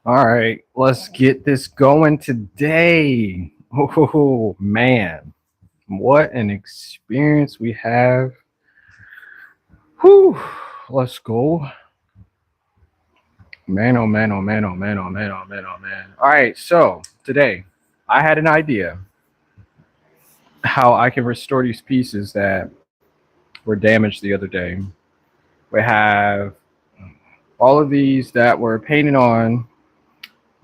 All right, let's get this going today. Oh man, what an experience we have. Whew, let's go. Man, oh man, oh man, oh man, oh man, oh man, oh man. All right, so today I had an idea how I can restore these pieces that were damaged the other day. We have all of these that were painted on,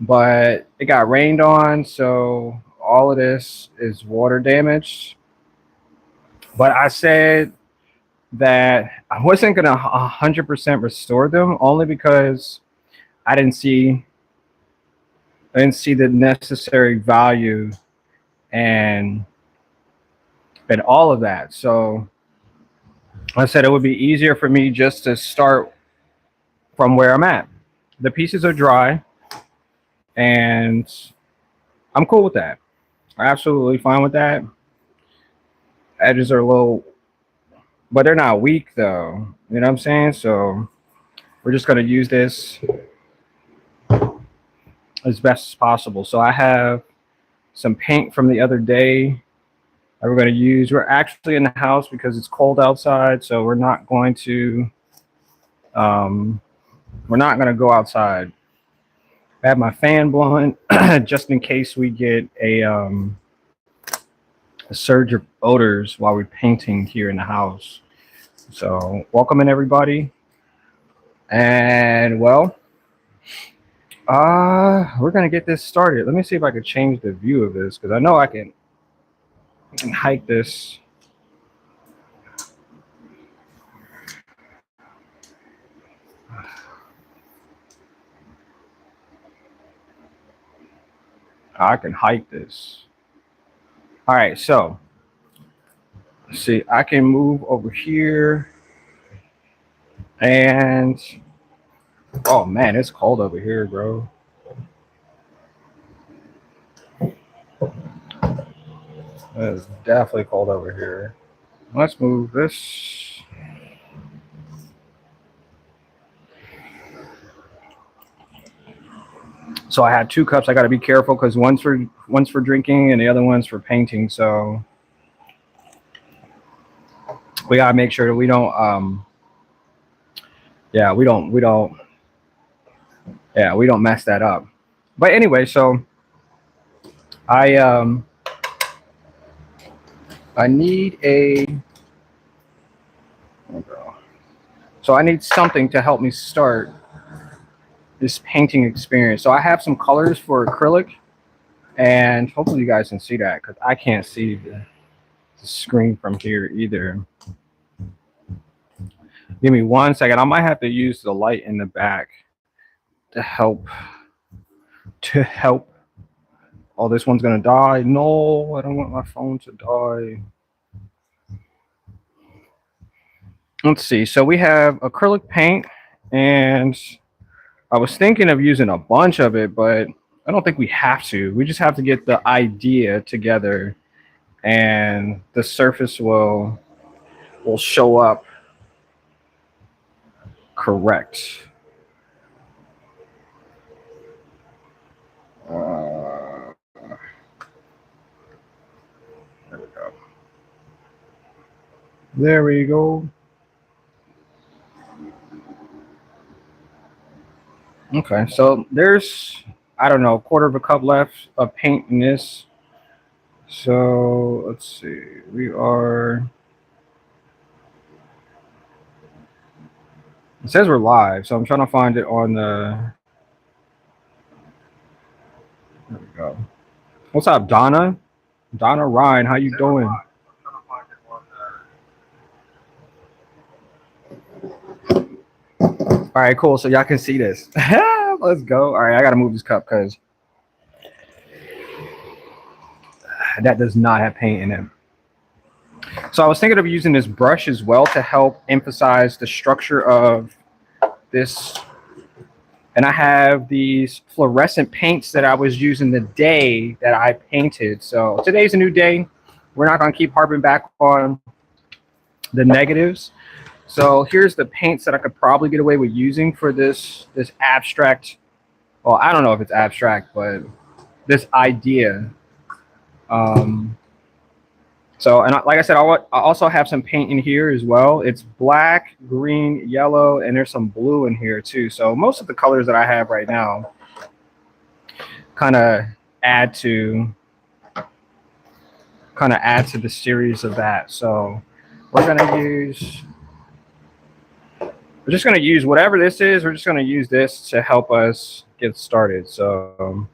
but it got rained on, so all of this is water damage. But I said that I wasn't gonna 100% restore them only because I didn't see I didn't see the necessary value and all of that. So I said it would be easier for me just to start from where I'm at. The pieces are dry and I'm cool with that. I'm absolutely fine with that. Edges are a little, but they're not weak though. You know what I'm saying? So we're just gonna use this as best as possible. So I have some paint from the other day that we're going to use. We're actually in the house because it's cold outside, so um, we're not going to go outside. I have my fan blowing just in case we get a surge of odors while we're painting here in the house. So welcome in everybody, and well, we're gonna get this started. Let me see if I can change the view of this because I know I can hike this. I can hike this. All right, so let's see. I can move over here, and oh man, it's cold over here, bro. It's definitely cold over here. Let's move this. So I had two cups. I got to be careful because one's for drinking and the other one's for painting. So we gotta make sure that we don't yeah we don't mess that up. But anyway, so I um I need a so I need something to help me start this painting experience. So I have some colors for acrylic, and hopefully you guys can see that because I can't see the screen from here either. Give me 1 second. I might have to use the light in the back to help. To help. Oh, this one's gonna die. No, I don't want my phone to die. Let's see. So we have acrylic paint, and I was thinking of using a bunch of it, but I don't think we have to. We just have to get the idea together, and the surface will show up correct. There we go. There we go. Okay, so there's I don't know, a quarter of a cup left of paint in this. So let's see. We are. It says we're live, so I'm trying to find it on the. There we go. What's up, Donna? Donna Ryan, how you doing? All right, cool. So y'all can see this. Let's go. All right, I gotta move this cup because that does not have paint in it. So I was thinking of using this brush as well to help emphasize the structure of this. And I have these fluorescent paints that I was using the day that I painted. So today's a new day. We're not gonna keep harping back on the negatives. So here's the paints that I could probably get away with using for this abstract well, I don't know if it's abstract, but this idea. Um, so, and like I said, I also have some paint in here as well. It's black, green, yellow, and there's some blue in here too. So most of the colors that I have right now kind of add to the series of that. So we're gonna use we're just gonna use whatever this is. We're just gonna use this to help us get started. So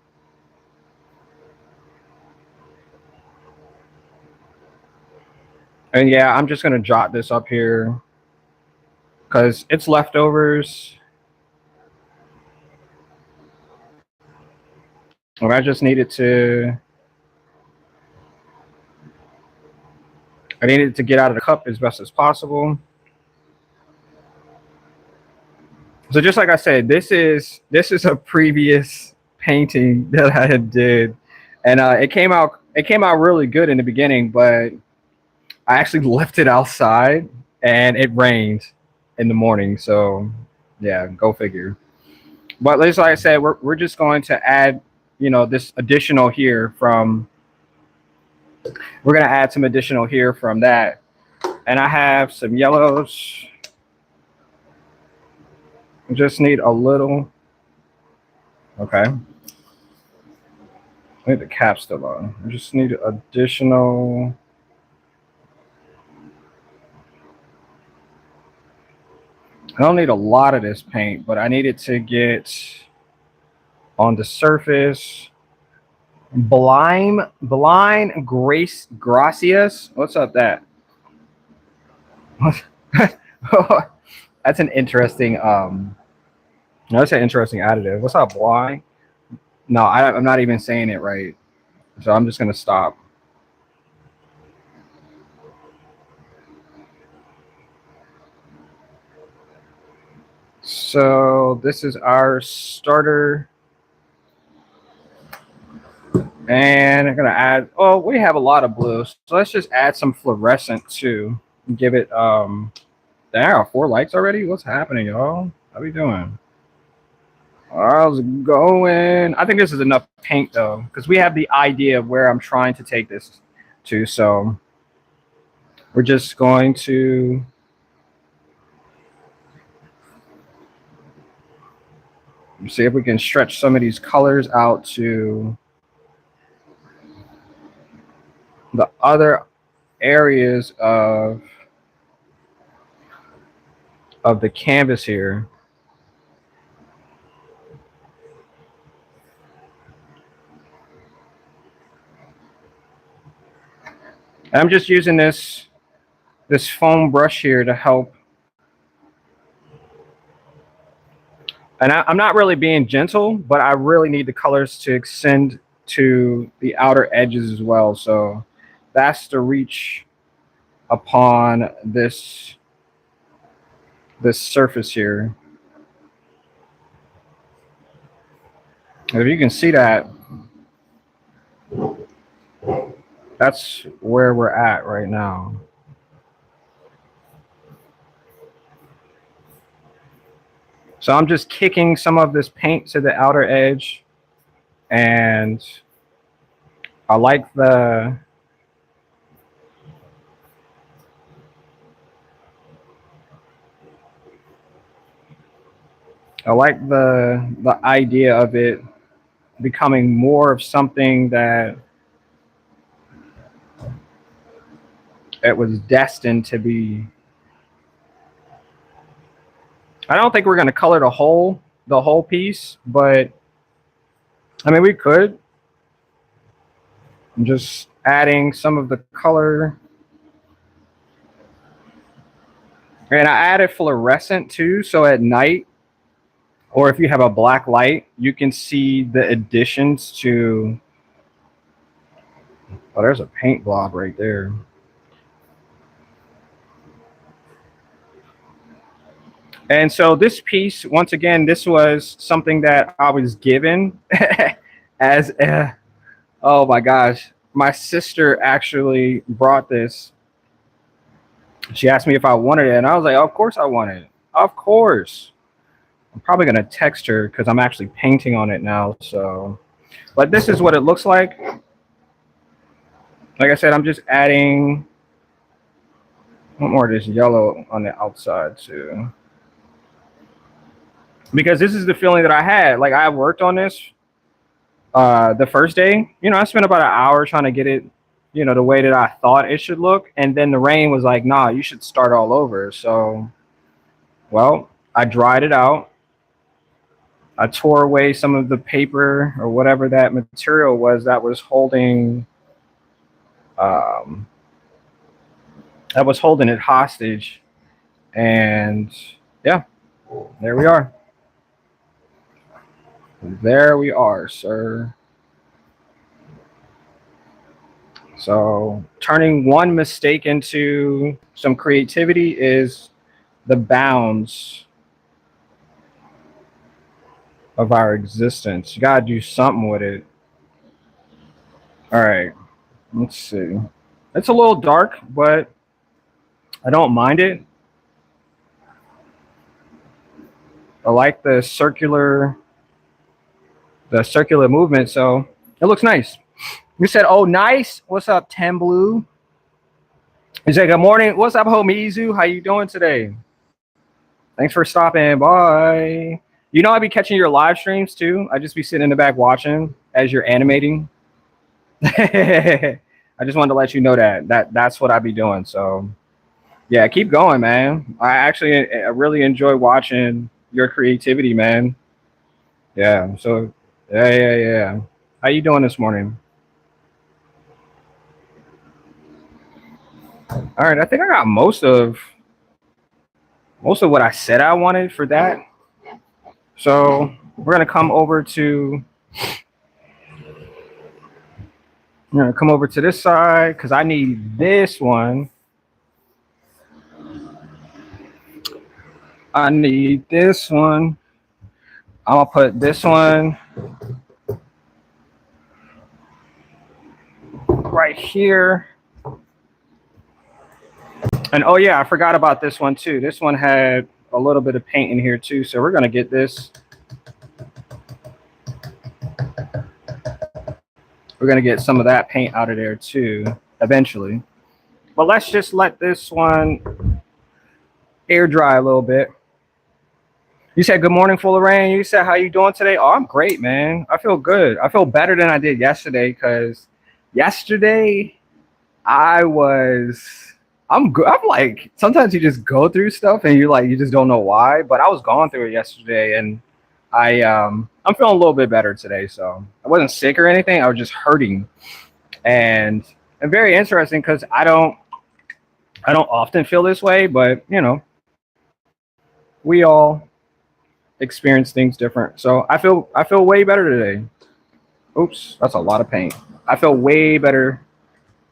and yeah, I'm just gonna jot this up here because it's leftovers. Or I needed to get out of the cup as best as possible. So just like I said, this is a previous painting that I had did, and it came out really good in the beginning, but I actually left it outside and it rained in the morning. So yeah, go figure. But like I said, we're just going to add, this additional here from. We're gonna add some additional here from that, and I have some yellows. Just need a little. Okay. I need the cap still on. I just need additional. I don't need a lot of this paint, but I need it to get on the surface. Blind Gracias. What's up that? That's an interesting that's an interesting additive. What's up, blind? No, I'm not even saying it right. So I'm just gonna stop. So this is our starter. And I'm gonna add, oh, we have a lot of blue. So let's just add some fluorescent too. Give it there are 4 likes already. What's happening, y'all? How we doing? How's it going? I think this is enough paint though, because we have the idea of where I'm trying to take this to. So we're just going to see if we can stretch some of these colors out to the other areas of the canvas here. And I'm just using this foam brush here to help. And I'm not really being gentle, but I really need the colors to extend to the outer edges as well. So that's to reach upon this surface here. And if you can see that, that's where we're at right now. So I'm just kicking some of this paint to the outer edge, and I like the idea of it becoming more of something that it was destined to be. I don't think we're going to color the whole piece, but I mean, we could. I'm just adding some of the color. And I added fluorescent too, so at night, or if you have a black light, you can see the additions to. Oh, there's a paint blob right there. And so this piece, once again, this was something that I was given as a, oh my gosh, my sister actually brought this. She asked me if I wanted it, and I was like, of course I want it. Of course. I'm probably gonna text her because I'm actually painting on it now. So, but this is what it looks like. Like I said, I'm just adding one more of this yellow on the outside too, because this is the feeling that I had. Like I worked on this the first day. You know, I spent about an hour trying to get it, you know, the way that I thought it should look, and then the rain was like, "Nah, you should start all over." So, well, I dried it out. I tore away some of the paper or whatever that material was um, that was holding it hostage, and yeah, there we are. There we are, sir. So turning one mistake into some creativity is the bounds of our existence. You gotta do something with it. All right, let's see. It's a little dark, but I don't mind it. I like the circular movement, so it looks nice. You said, "Oh, nice. What's up, Ten Blue?" You said, "Good morning. What's up, Homizu? How you doing today? Thanks for stopping by." You know, I be catching your live streams too. I just be sitting in the back watching as you're animating. I just wanted to let you know that's what I be doing. So yeah, keep going, man. I really enjoy watching your creativity, man. Yeah. So yeah. How you doing this morning? All right, I think I got most of what I said I wanted for that. So we're gonna come over to this side because I need this one. I need this one. I'm gonna put this one right here. And oh yeah, I forgot about this one too. This one had a little bit of paint in here too. So we're gonna get this. We're gonna get some of that paint out of there too eventually. But let's just let this one air dry a little bit. You said good morning, full of rain. You said how you doing today? Oh, I'm great, man. I feel good. I feel better than I did yesterday because yesterday I'm good. I'm like sometimes you just go through stuff and you just don't know why. But I was going through it yesterday and I'm feeling a little bit better today. So I wasn't sick or anything. I was just hurting. And very interesting because I don't often feel this way, but you know, we all experience things different. So I feel way better today. Oops, that's a lot of paint. I feel way better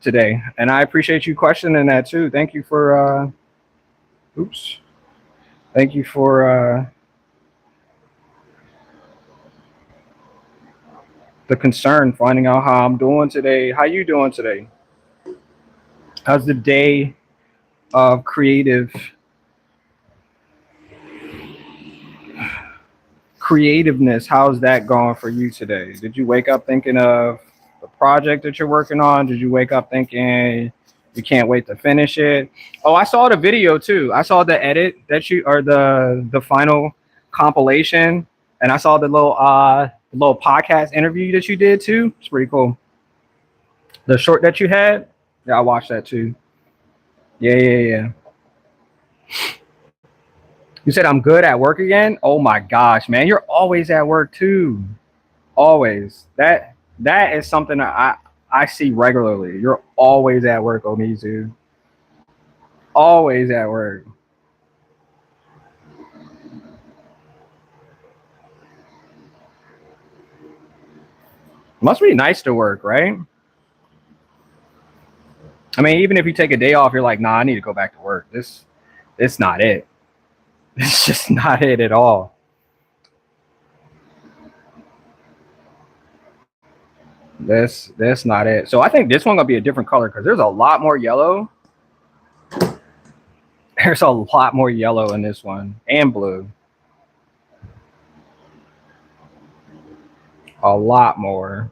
today, and I appreciate you questioning that too. Thank you for thank you for the concern, finding out how I'm doing today. How you doing today? How's the day of creativeness? How's that going for you today? Did you wake up thinking of the project that you're working on? Did you wake up thinking you can't wait to finish it? Oh, I saw the video too. I saw the edit that you or the final compilation, and I saw the little podcast interview that you did too. It's pretty cool. The short that you had, yeah, I watched that too. Yeah. You said I'm good at work again? Oh my gosh, man, you're always at work too. Always. That is something that I see regularly. You're always at work, Omizu. Always at work. Must be nice to work, right? I mean, even if you take a day off, you're like, nah, I need to go back to work. It's not it. It's just not it at all. That's not it. So I think this one gonna be a different color because there's a lot more yellow. There's a lot more yellow in this one and blue. a lot more.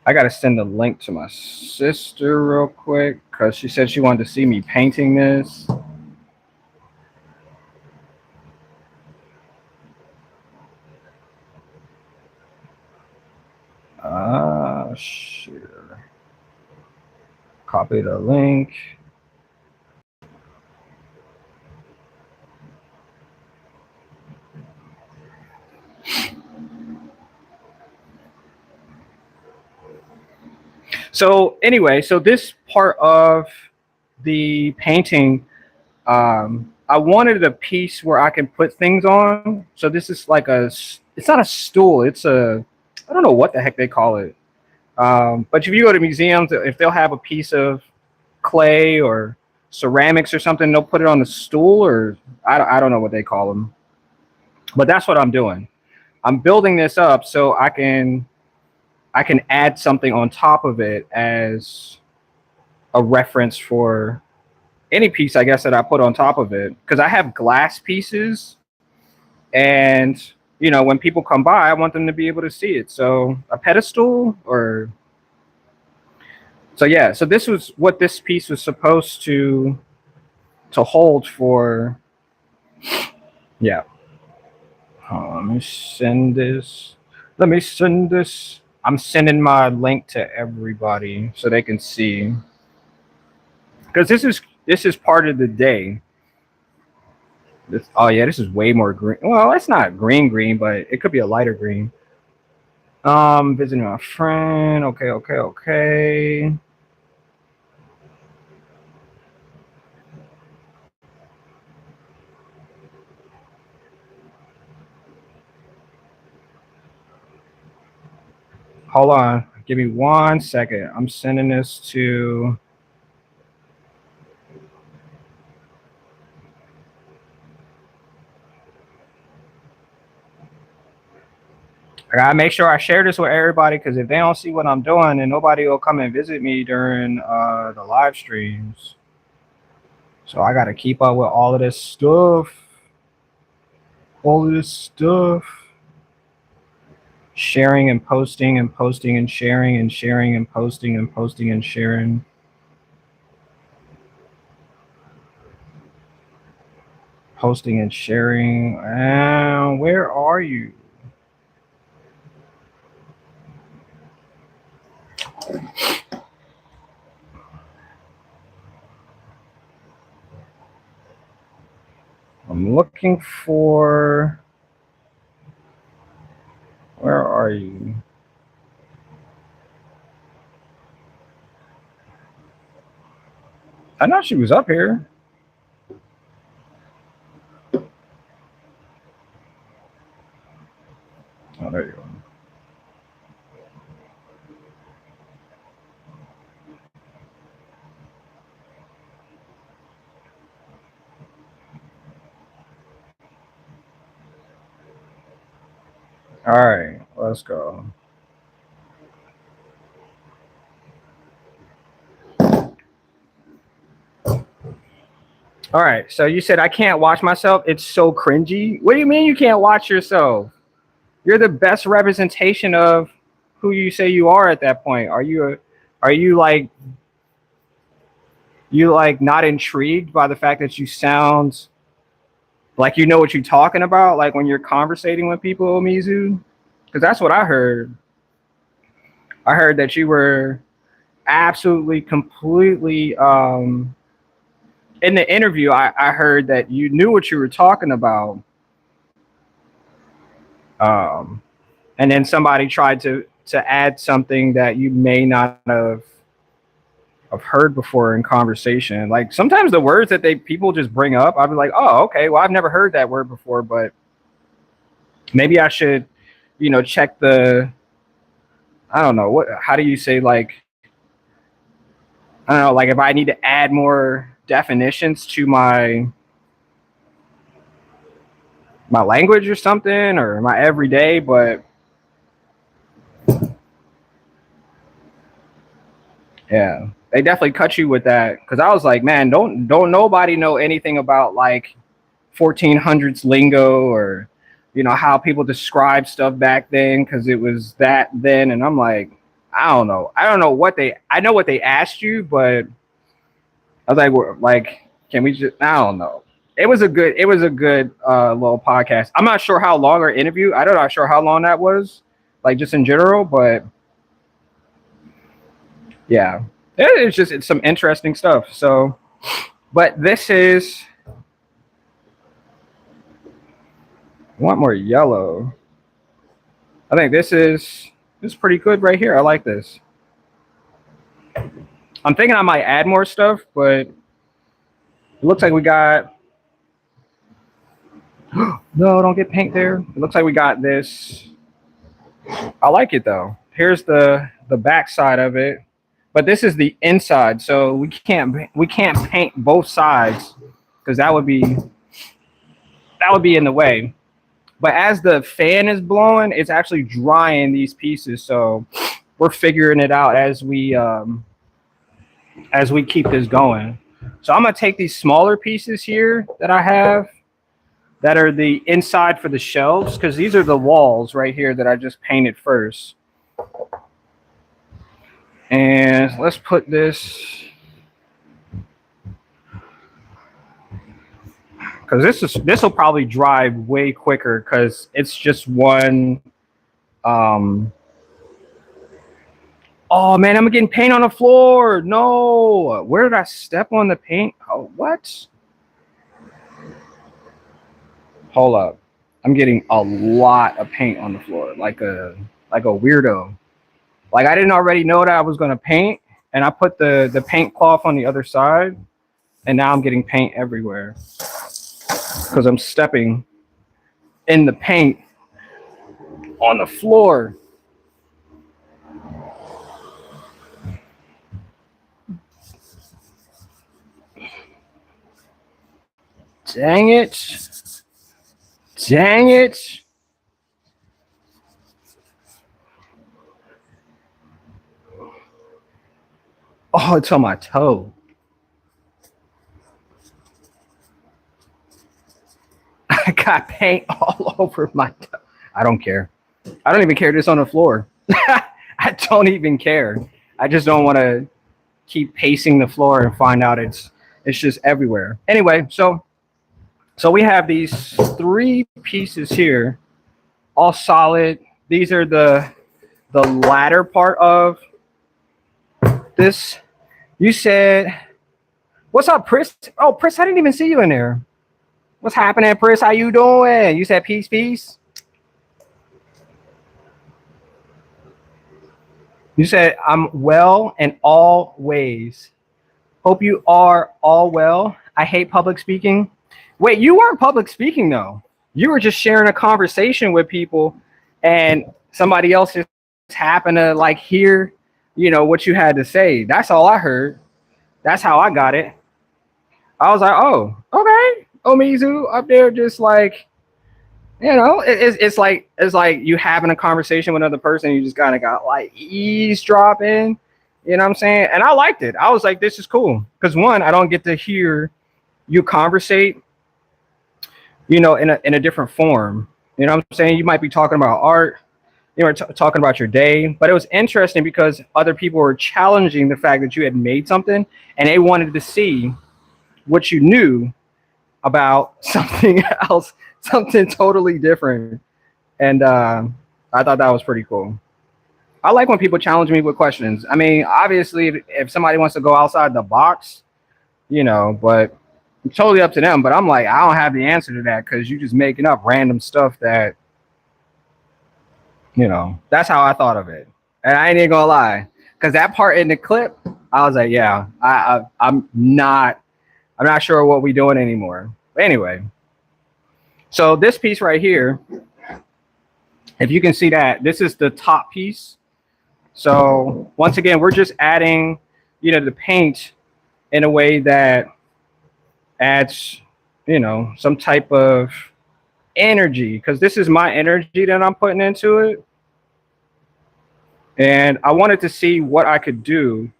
I gotta send the link to my sister real quick because she said she wanted to see me painting this. Sure. Copy the link. So anyway, so this part of the painting, I wanted a piece where I can put things on. So this is like it's not a stool. It's I don't know what the heck they call it. But if you go to museums, if they'll have a piece of clay or ceramics or something, they'll put it on the stool, or I don't know what they call them. But that's what I'm doing. I'm building this up so I can add something on top of it as a reference for any piece, I guess, that I put on top of it. Because I have glass pieces, and when people come by, I want them to be able to see it. So a pedestal, or so yeah. So this was what this piece was supposed to hold for. Yeah. Let me send this. Let me send this. I'm sending my link to everybody so they can see. Because this is part of the day. Oh yeah, this is way more green. Well, it's not green, but it could be a lighter green. Visiting my friend. Okay. Hold on. Give me 1 second. I'm sending this to. I gotta make sure I share this with everybody, because if they don't see what I'm doing, then nobody will come and visit me during the live streams. So I gotta keep up with all of this stuff. Sharing and posting and posting and sharing and sharing and posting and posting and sharing. Posting and sharing. Where are you? I'm looking for. Where are you? I know she was up here. Oh, there you go. All right, let's go. All right, so you said I can't watch myself. It's so cringy. What do you mean you can't watch yourself? You're the best representation of who you say you are at that point. Are you like not intrigued by the fact that you sound like you know what you're talking about, like when you're conversating with people, Mizu? Because that's what I heard. I heard that you were absolutely, completely in the interview. I heard that you knew what you were talking about, and then somebody tried to add something that you may not have heard before in conversation. Like sometimes the words that people just bring up, I'd be like, oh, okay, well, I've never heard that word before, but maybe I should, check the. I don't know how do you say, like, I don't know, like if I need to add more definitions to my language or something, or my everyday, but yeah, they definitely cut you with that, because I was like, man, don't nobody know anything about like 1400s lingo or you know, how people describe stuff back then because it was that then. And I'm like, I don't know. I know what they asked you, but I was like, can we just, I don't know. It was a good little podcast. I'm not sure how long our interview, I'm not sure how long that was, like just in general, but yeah, it's some interesting stuff. So, but this is, I want more yellow. I think this is pretty good right here. I like this. I'm thinking I might add more stuff, but it looks like we got, no, don't get paint there. It looks like we got this. I like it though. Here's the back side of it, but this is the inside, so we can't paint both sides because that would be in the way. But as the fan is blowing, it's actually drying these pieces, so we're figuring it out as we keep this going. So I'm gonna take these smaller pieces here that I have that are the inside for the shelves, because these are the walls right here that I just painted first. And let's put this, because this will probably dry way quicker because it's just one. Oh man, I'm getting paint on the floor. No, where did I step on the paint? Oh, what? Hold up, I'm getting a lot of paint on the floor, like a weirdo. Like I didn't already know that I was gonna paint, and I put the paint cloth on the other side, and now I'm getting paint everywhere because I'm stepping in the paint on the floor. Dang it. Dang it. Oh, it's on my toe. I got paint all over my toe. I don't care. I don't even care this on the floor. I don't even care. I just don't want to keep pacing the floor and find out it's just everywhere. Anyway, so we have these 3 pieces here, all solid. These are the latter part of this. You said, what's up, Pris? Oh, Pris, I didn't even see you in there. What's happening, Pris? How you doing? You said peace, peace. You said, I'm well in all ways. Hope you are all well. I hate public speaking. Wait, you weren't public speaking, though. You were just sharing a conversation with people, and somebody else just happened to, like, hear, you know, what you had to say. That's all I heard. That's how I got it. I was like, oh, okay. Omizu up there just like, you know, it's like you having a conversation with another person. You just kind of got like eavesdropping, you know what I'm saying? And I liked it. I was like, this is cool. Because one, I don't get to hear you conversate, you know, in a different form. You know what I'm saying? You might be talking about art, you were talking about your day, but it was interesting because other people were challenging the fact that you had made something and they wanted to see what you knew about something else, something totally different. And I thought that was pretty cool. I like when people challenge me with questions. I mean, obviously, if somebody wants to go outside the box, you know, but it's totally up to them. But I'm like, I don't have the answer to that because you're just making up random stuff that, you know, that's how I thought of it. And I ain't even gonna lie, because that part in the clip, I was like, yeah, I'm not sure what we're doing anymore. But anyway, so this piece right here, if you can see that, this is the top piece. So once again, we're just adding, you know, the paint in a way that adds, you know, some type of energy, because this is my energy that I'm putting into it. And I wanted to see what I could do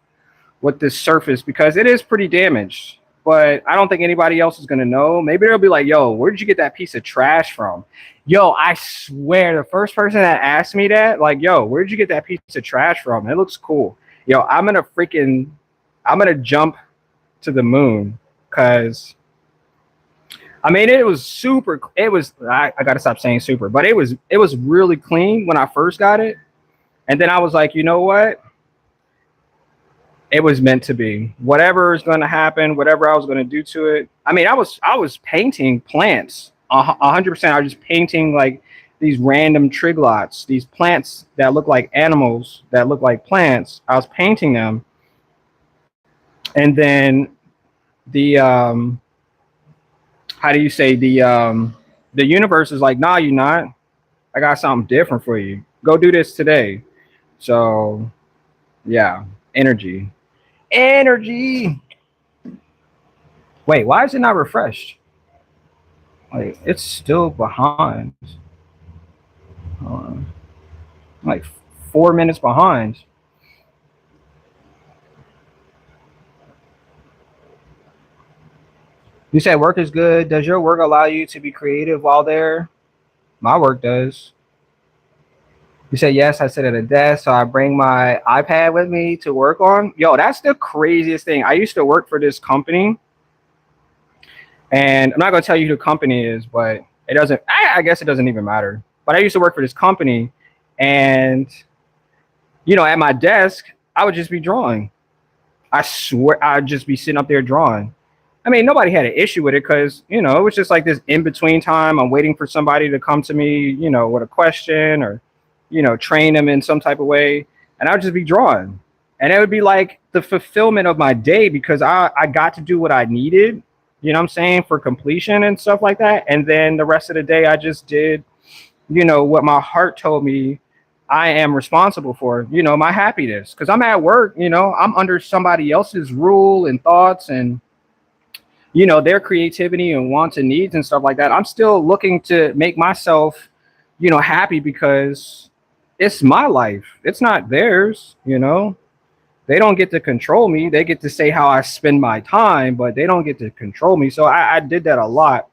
with this surface because it is pretty damaged. but I don't think anybody else is gonna know. Maybe they'll be like, "Yo, where did you get that piece of trash from?" Yo, I swear, the first person that asked me that, like, "Yo, where did you get that piece of trash from? It looks cool." Yo, I'm gonna jump to the moon because I mean, it was super. It was. I gotta stop saying super, but it was really clean when I first got it, and then I was like, you know what? It was meant to be. Whatever is going to happen, whatever I was going to do to it. I mean, I was painting plants. 100%. I was just painting like these random triglots, these plants that look like animals, that look like plants. I was painting them, and then the how do you say the universe is like, nah, you're not. I got something different for you. Go do this today. So yeah, energy. Energy. Wait, why is it not refreshed? Like it's still behind. Uh, like 4 minutes behind. You said work is good. Does your work allow you to be creative while there? My work does. You said yes. I sit at a desk, so I bring my iPad with me to work on. Yo, that's the craziest thing. I used to work for this company, and I'm not gonna tell you who the company is, but it doesn't. I guess it doesn't even matter. But I used to work for this company, and at my desk, I would just be drawing. I swear, I'd just be sitting up there drawing. I mean, nobody had an issue with it because it was just like this in between time. I'm waiting for somebody to come to me, with a question or, train them in some type of way, and I would just be drawing, and it would be like the fulfillment of my day because I got to do what I needed. You know what I'm saying, for completion and stuff like that. And then the rest of the day, I just did, what my heart told me I am responsible for, my happiness. Because I'm at work, I'm under somebody else's rule and thoughts and, their creativity and wants and needs and stuff like that. I'm still looking to make myself, happy because it's my life. It's not theirs, They don't get to control me. They get to say how I spend my time, but they don't get to control me. So I did that a lot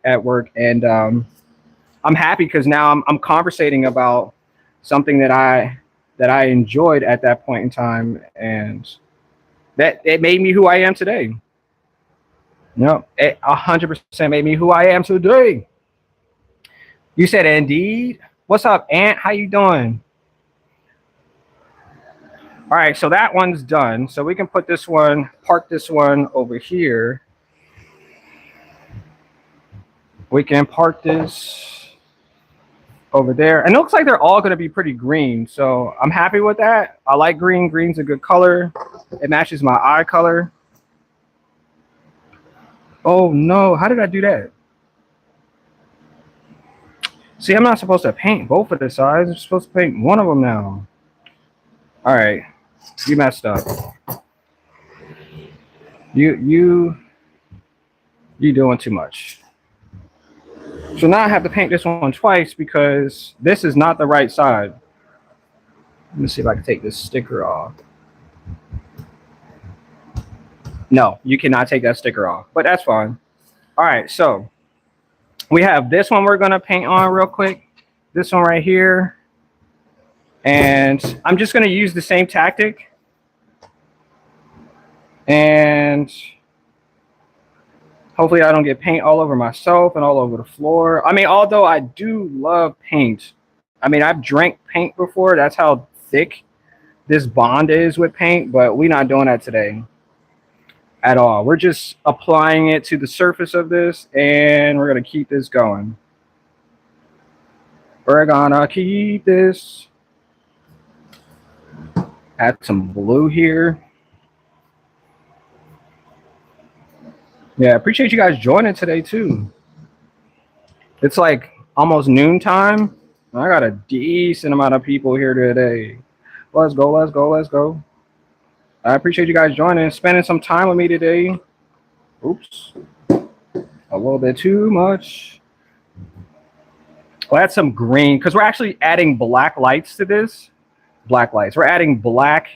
at work, and I'm happy because now I'm conversating about something that I enjoyed at that point in time, and that it made me who I am today. It 100% made me who I am today. You said indeed. What's up, Aunt? How you doing? All right, so that one's done. So we can park this one over here. We can park this over there. And it looks like they're all going to be pretty green. So I'm happy with that. I like green. Green's a good color. It matches my eye color. Oh, no. How did I do that? See, I'm not supposed to paint both of the sides. I'm supposed to paint one of them now. All right. You messed up. You doing too much. So now I have to paint this one twice because this is not the right side. Let me see if I can take this sticker off. No, you cannot take that sticker off, but that's fine. All right, so we have this one we're gonna paint on real quick. This one right here. And I'm just gonna use the same tactic. And hopefully I don't get paint all over myself and all over the floor. I mean, although I do love paint. I mean, I've drank paint before. That's how thick this bond is with paint, but we're not doing that today at all. We're just applying it to the surface of this, and we're going to keep this going. We're going to keep this. Add some blue here. Yeah, appreciate you guys joining today too. It's like almost noontime. I got a decent amount of people here today. Let's go, let's go, let's go. I appreciate you guys joining, spending some time with me today. Oops, a little bit too much. We'll add some green because we're actually adding black lights to this. Black lights. We're adding black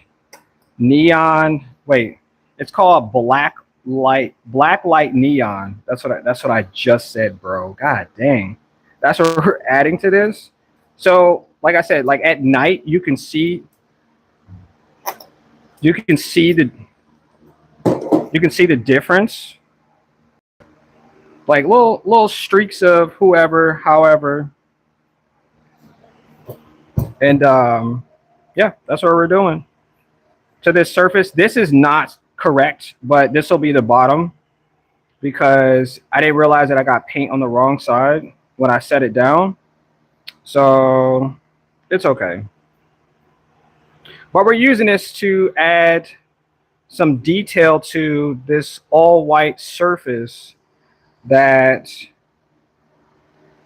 neon. Wait, it's called black black light neon. That's what I just said, bro. God dang. That's what we're adding to this. So, like I said, like at night you can see the you can see the difference. Like little streaks of whoever, however. And yeah, that's what we're doing to this surface. This is not correct, but this will be the bottom because I didn't realize that I got paint on the wrong side when I set it down. So it's okay. But we're using this to add some detail to this all white surface that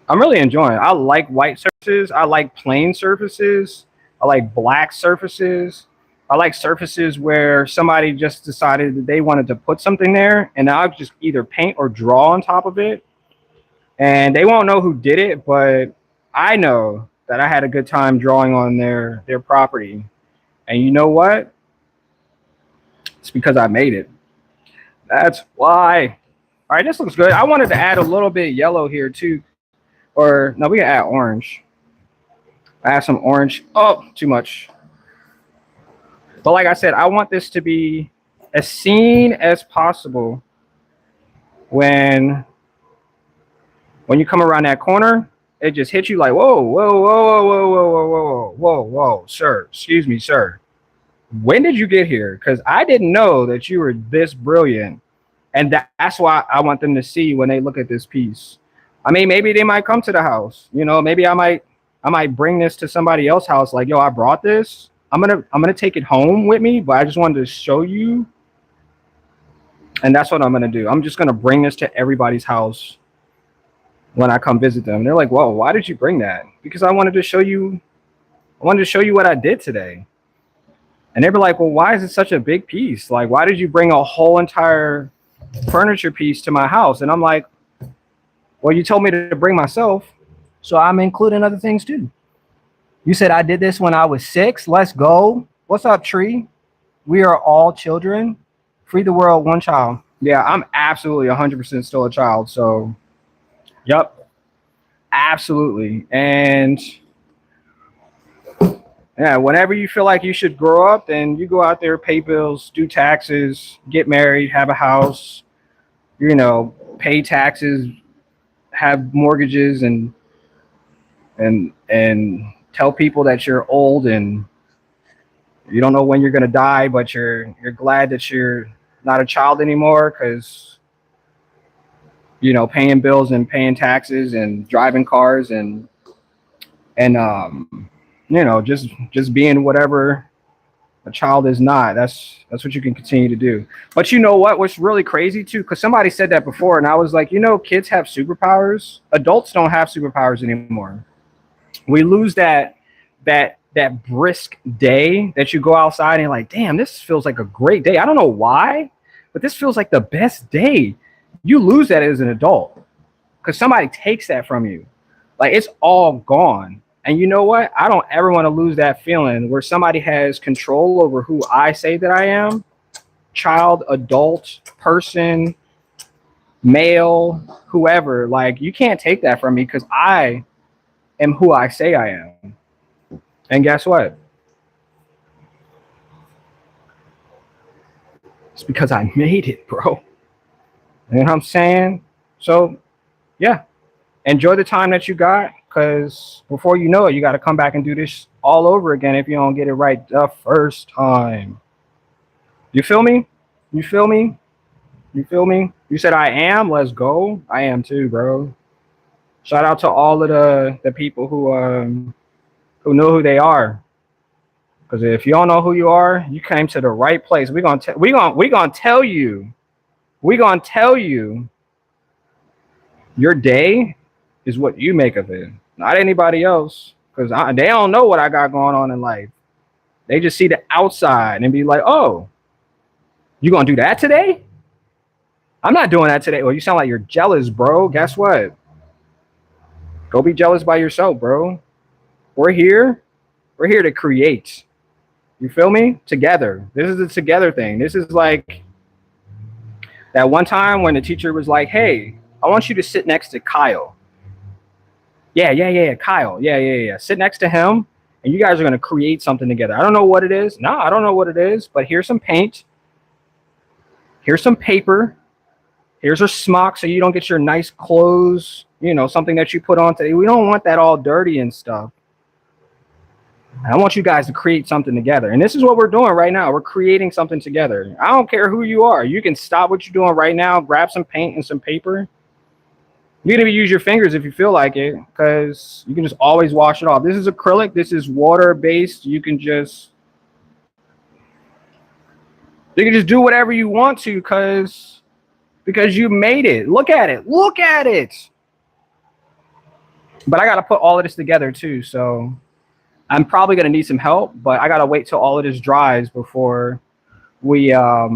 I'm really enjoying. I like white surfaces. I like plain surfaces. I like black surfaces. I like surfaces where somebody just decided that they wanted to put something there, and I'll just either paint or draw on top of it. And they won't know who did it, but I know that I had a good time drawing on their property. And you know what? It's because I made it. That's why. All right, this looks good. I wanted to add a little bit yellow here too. Or no, we can add orange. I have some orange. Oh, too much. But like I said, I want this to be as seen as possible when you come around that corner. It just hits you like, whoa, whoa, whoa, whoa, whoa, whoa, whoa, whoa, whoa, sir. Excuse me, sir. When did you get here? Because I didn't know that you were this brilliant. And that's why I want them to see when they look at this piece. I mean, maybe they might come to the house. You know, maybe I might bring this to somebody else's house. Like, yo, I brought this. I'm gonna take it home with me, but I just wanted to show you. And that's what I'm gonna do. I'm just gonna bring this to everybody's house when I come visit them. They're like, whoa, why did you bring that? Because I wanted to show you. I wanted to show you what I did today. And they'd be like, well, why is it such a big piece? Like, why did you bring a whole entire furniture piece to my house? And I'm like, well, you told me to bring myself, so I'm including other things too. You said I did this when I was 6. Let's go. What's up, Tree? We are all children. Free the world, one child. Yeah, I'm absolutely 100% still a child. So, yep, absolutely. And yeah, whenever you feel like you should grow up, then you go out there, pay bills, do taxes, get married, have a house, you know, pay taxes, have mortgages, and tell people that you're old and you don't know when you're going to die, but you're glad that you're not a child anymore because, you know, paying bills and paying taxes and driving cars and you know, just being whatever a child is not. That's what you can continue to do. But you know what's really crazy too, because somebody said that before, and I was like, you know, kids have superpowers. Adults don't have superpowers anymore. We lose that brisk day that you go outside and you're like, damn, this feels like a great day. I don't know why, but this feels like the best day. You lose that as an adult because somebody takes that from you. Like, it's all gone. And you know what? I don't ever want to lose that feeling where somebody has control over who I say that I am. Child, adult, person, male, whoever. Like, you can't take that from me because I am who I say I am. And guess what? It's because I made it, bro. You know what I'm saying? So, yeah. Enjoy the time that you got, because before you know it, you got to come back and do this all over again if you don't get it right the first time. You feel me? You feel me? You feel me? You said I am. Let's go. I am too, bro. Shout out to all of the people who know who they are. Because if you don't know who you are, you came to the right place. We're gonna tell you. We're gonna tell you. Your day is what you make of it, not anybody else. Because they don't know what I got going on in life. They just see the outside and be like, "Oh, you gonna do that today? I'm not doing that today." Well, you sound like you're jealous, bro. Guess what? Go be jealous by yourself, bro. We're here to create. You feel me? Together. This is a together thing. This is like That one time when the teacher was like, hey, I want you to sit next to Kyle. Yeah, Kyle. Yeah. Sit next to him, and you guys are going to create something together. I don't know what it is. No, I don't know what it is, but here's some paint. Here's some paper. Here's a smock so you don't get your nice clothes, you know, something that you put on today. We don't want that all dirty and stuff. I want you guys to create something together. And this is what we're doing right now. We're creating something together. I don't care who you are. You can stop what you're doing right now, grab some paint and some paper. You can even use your fingers if you feel like it, because you can just always wash it off. This is acrylic. This is water-based. You can just do whatever you want to because you made it. Look at it. Look at it. But I got to put all of this together too, so I'm probably going to need some help, but I got to wait till all of this dries before we, yeah.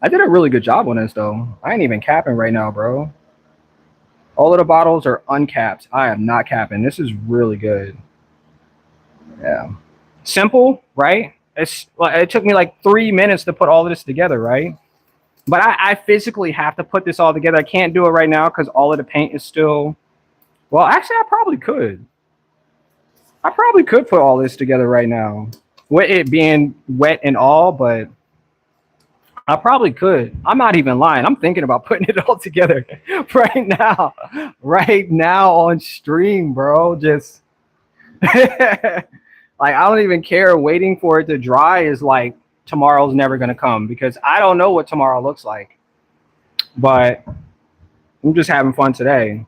I did a really good job on this, though. I ain't even capping right now, bro. All of the bottles are uncapped. I am not capping. This is really good. Yeah. Simple, right? It took me like 3 minutes to put all of this together, right? But I physically have to put this all together. I can't do it right now because all of the paint is still... Well, actually, I probably could. I probably could put all this together right now with it being wet and all, but I probably could. I'm not even lying. I'm thinking about putting it all together right now on stream, bro. Just like, I don't even care. Waiting for it to dry is like tomorrow's never going to come because I don't know what tomorrow looks like, but I'm just having fun today.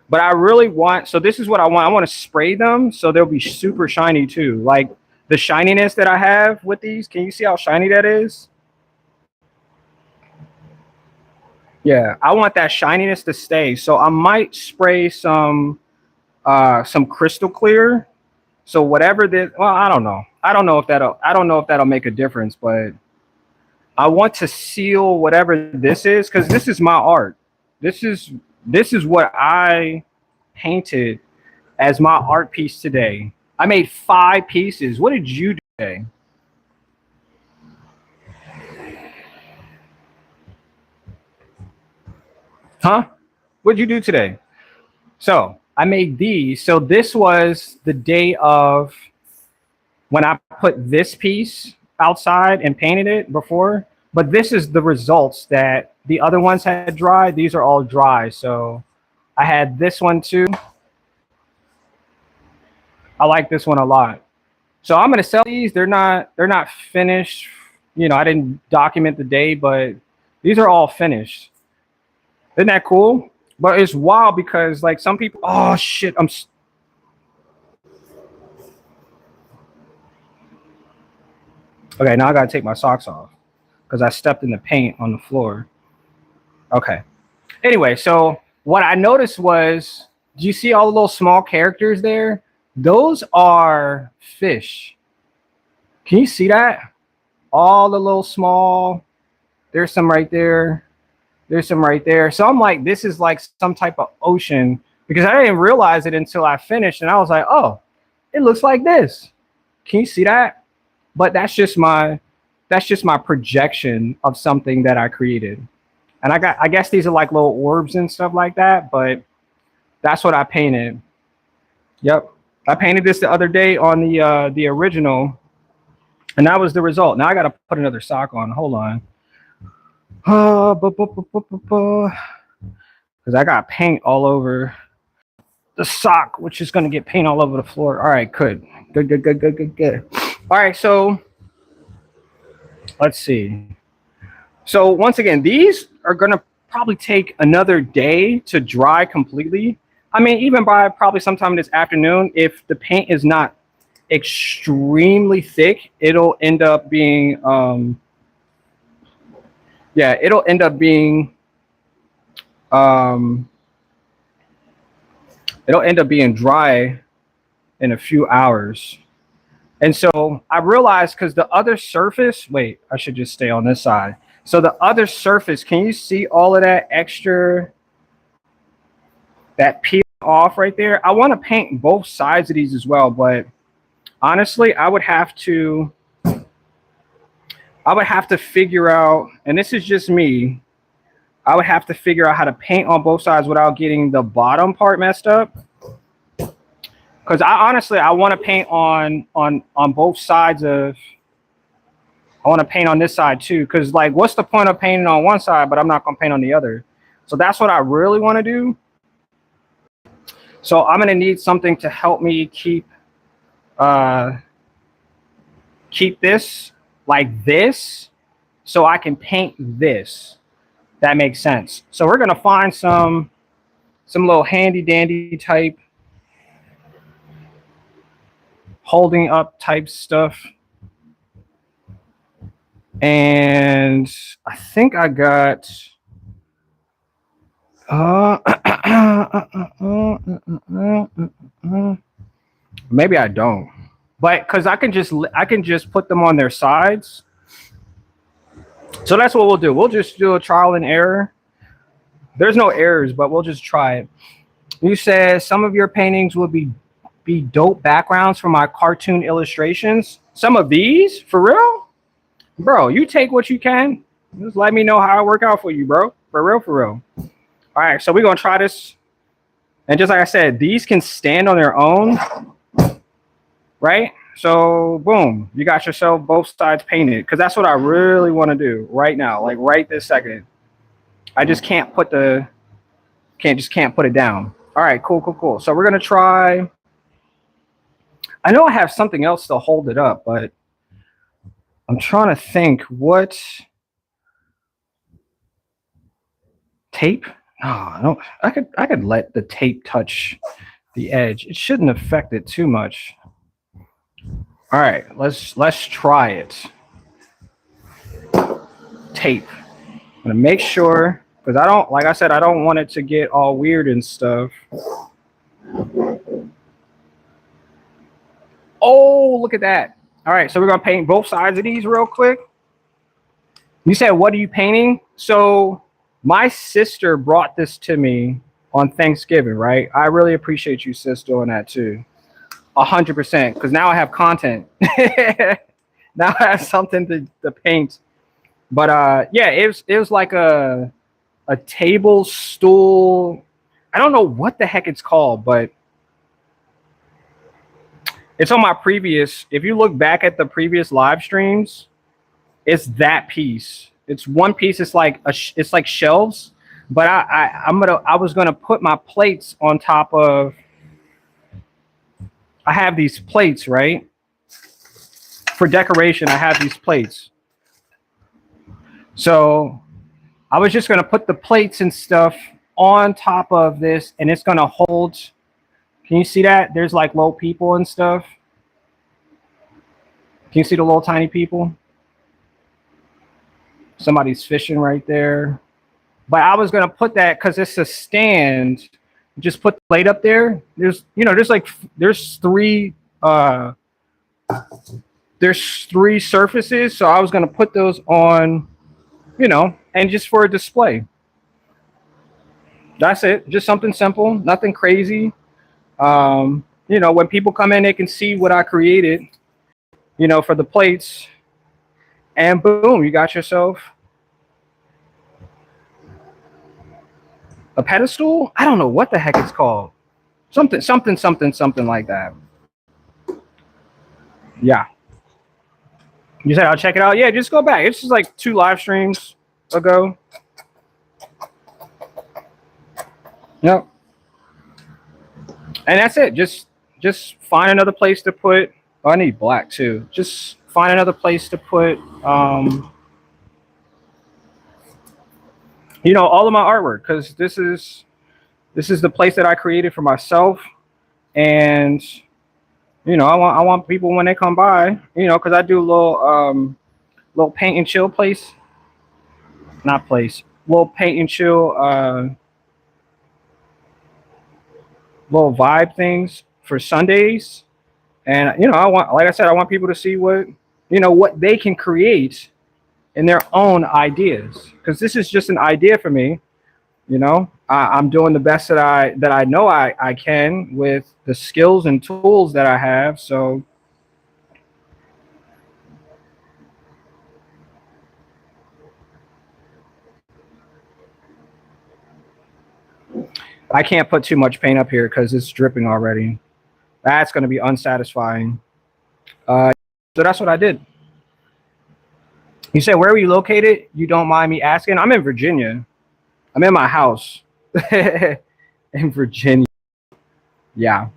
But I really want, so this is what I want. I want to spray them so they'll be super shiny too. Like the shininess that I have with these. Can you see how shiny that is? Yeah, I want that shininess to stay. So I might spray some crystal clear. So whatever this, well, I don't know. I don't know if that'll make a difference, but I want to seal whatever this is because this is my art. This is what I painted as my art piece today. I made 5 pieces. What did you do today? Huh? What'd you do today? So I made these. So this was the day of when I put this piece outside and painted it before. But this is the results that the other ones had dried. These are all dry. So I had this one too. I like this one a lot. So I'm gonna sell these. They're not finished. You know, I didn't document the day, but these are all finished. Isn't that cool? But it's wild because like some people, oh shit, okay, now I gotta take my socks off because I stepped in the paint on the floor. Okay. Anyway, so what I noticed was, do you see all the little small characters there? Those are fish. Can you see that? All the little small, there's some right there. There's some right there. So I'm like, this is like some type of ocean because I didn't realize it until I finished. And I was like, oh, it looks like this. Can you see that? But that's just my projection of something that I created. And I guess these are like little orbs and stuff like that, but that's what I painted. Yep. I painted this the other day on the original, and that was the result. Now I got to put another sock on. Hold on. Because I got paint all over the sock, which is going to get paint all over the floor. All right, good. All right, so let's see. So once again, these are going to probably take another day to dry completely. I mean, even by probably sometime this afternoon, if the paint is not extremely thick, it'll end up being it'll end up being dry in a few hours. And so I realized because the other surface, wait, I should just stay on this side. So the other surface, can you see all of that extra, that peel off right there? I want to paint both sides of these as well, but honestly, I would have to I would have to figure out, and this is just me, I would have to figure out how to paint on both sides without getting the bottom part messed up. Because I honestly, I want to paint on both sides of, I want to paint on this side too. Because like, what's the point of painting on one side, but I'm not going to paint on the other? So that's what I really want to do. So I'm going to need something to help me keep this like this, so I can paint this. That makes sense. So we're going to find some little handy dandy type holding up type stuff. And I think I got maybe I don't, but because I can just put them on their sides. So that's what we'll do. We'll just do a trial and error. There's no errors, but we'll just try it. You said some of your paintings will be dope backgrounds for my cartoon illustrations. Some of these, for real? Bro, you take what you can. Just let me know how it work out for you, bro. For real, for real. All right, so we're going to try this. And just like I said, these can stand on their own, right? So, boom, you got yourself both sides painted, because that's what I really want to do right now, like right this second. I just can't put can't put it down. All right, cool, cool, cool. So we're going to try. I know I have something else to hold it up, but I'm trying to think what. Tape? No, I don't. I could let the tape touch the edge. It shouldn't affect it too much. All right, let's try it. Tape. I'm gonna make sure, because I don't, like I said, I don't want it to get all weird and stuff. Oh, look at that. All right, so we're gonna paint both sides of these real quick. You said, what are you painting? So my sister brought this to me on Thanksgiving, right? I really appreciate you, sis, doing that too. 100%, because now I have content. Now I have something to paint. But yeah, it was like a table stool. I don't know what the heck it's called, but it's on my previous. If you look back at the previous live streams, it's that piece. It's one piece. It's like it's like shelves. But I was gonna put my plates on top of. I have these plates, right? For decoration, I have these plates. So I was just going to put the plates and stuff on top of this, and it's going to hold. Can you see that? There's like little people and stuff. Can you see the little tiny people? Somebody's fishing right there. But I was going to put that because it's a stand. Just put the plate up there. There's three surfaces, so I was going to put those on, and just for a display. That's it. Just something simple, nothing crazy. When people come in, they can see what I created, for the plates, and boom, you got yourself a pedestal. I don't know what the heck it's called. Something like that. Yeah. You said I'll check it out. Yeah, just go back. It's just like 2 live streams ago. Yep. And that's it. Just find another place to put. Oh, I need black too. Just find another place to put all of my artwork, because this is the place that I created for myself. And I want people when they come by, because I do a little paint and chill place. Not place. Little paint and chill little vibe things for Sundays. And I want people to see what they can create in their own ideas, because this is just an idea for me. I'm doing the best that I know I can with the skills and tools that I have. So I can't put too much paint up here because it's dripping already. That's going to be unsatisfying. So that's what I did. You said, where are you located? You don't mind me asking? I'm in Virginia. I'm in my house in Virginia. Yeah.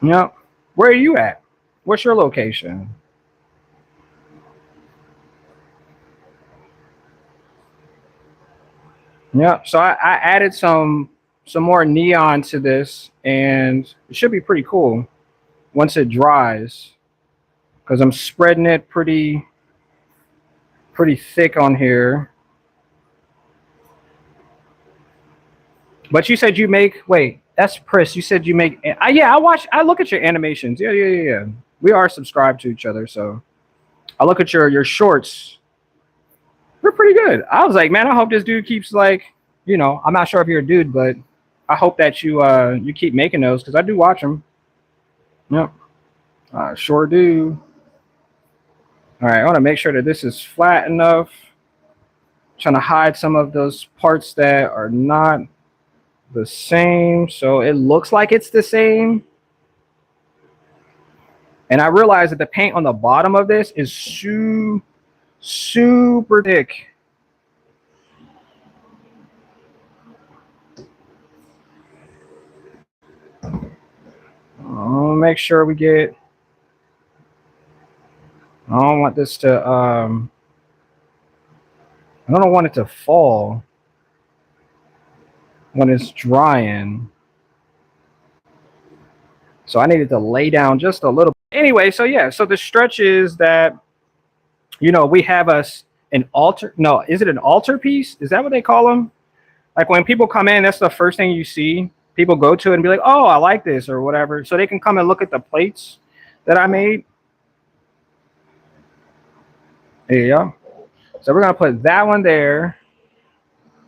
Yep. Where are you at? What's your location? Yep. So I added some more neon to this, and it should be pretty cool once it dries, because I'm spreading it pretty thick on here. But you said you make, wait, that's Chris. You said you make, yeah, I look at your animations. Yeah. We are subscribed to each other, so I look at your shorts. They're pretty good. I was like, man, I hope this dude keeps, like, you know, I'm not sure if you're a dude, but I hope that you keep making those, because I do watch them. Yep. I sure do. All right, I want to make sure that this is flat enough. Trying to hide some of those parts that are not the same, so it looks like it's the same. And I realize that the paint on the bottom of this is super thick. I'll make sure we get, I don't want this to I don't want it to fall when it's drying. So I needed to lay down just a little. Anyway, so yeah, so the stretch is that, you know, we have an altar. No, is it an altar piece? Is that what they call them? Like when people come in, that's the first thing you see. People go to it and be like, oh, I like this or whatever. So they can come and look at the plates that I made. There you go. So we're going to put that one there.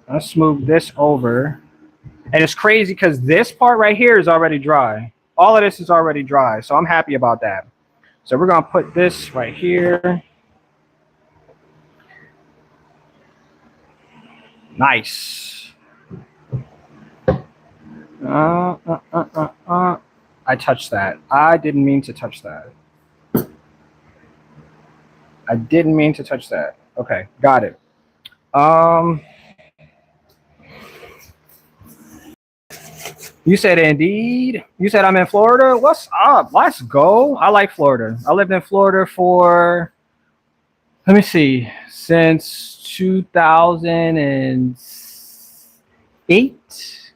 Let's move this over. And it's crazy because this part right here is already dry. All of this is already dry. So I'm happy about that. So we're going to put this right here. Nice. I touched that. I didn't mean to touch that. I didn't mean to touch that. Okay, got it. You said indeed. You said I'm in Florida. What's up? Let's go. I like Florida. I lived in Florida for, let me see, since 2008.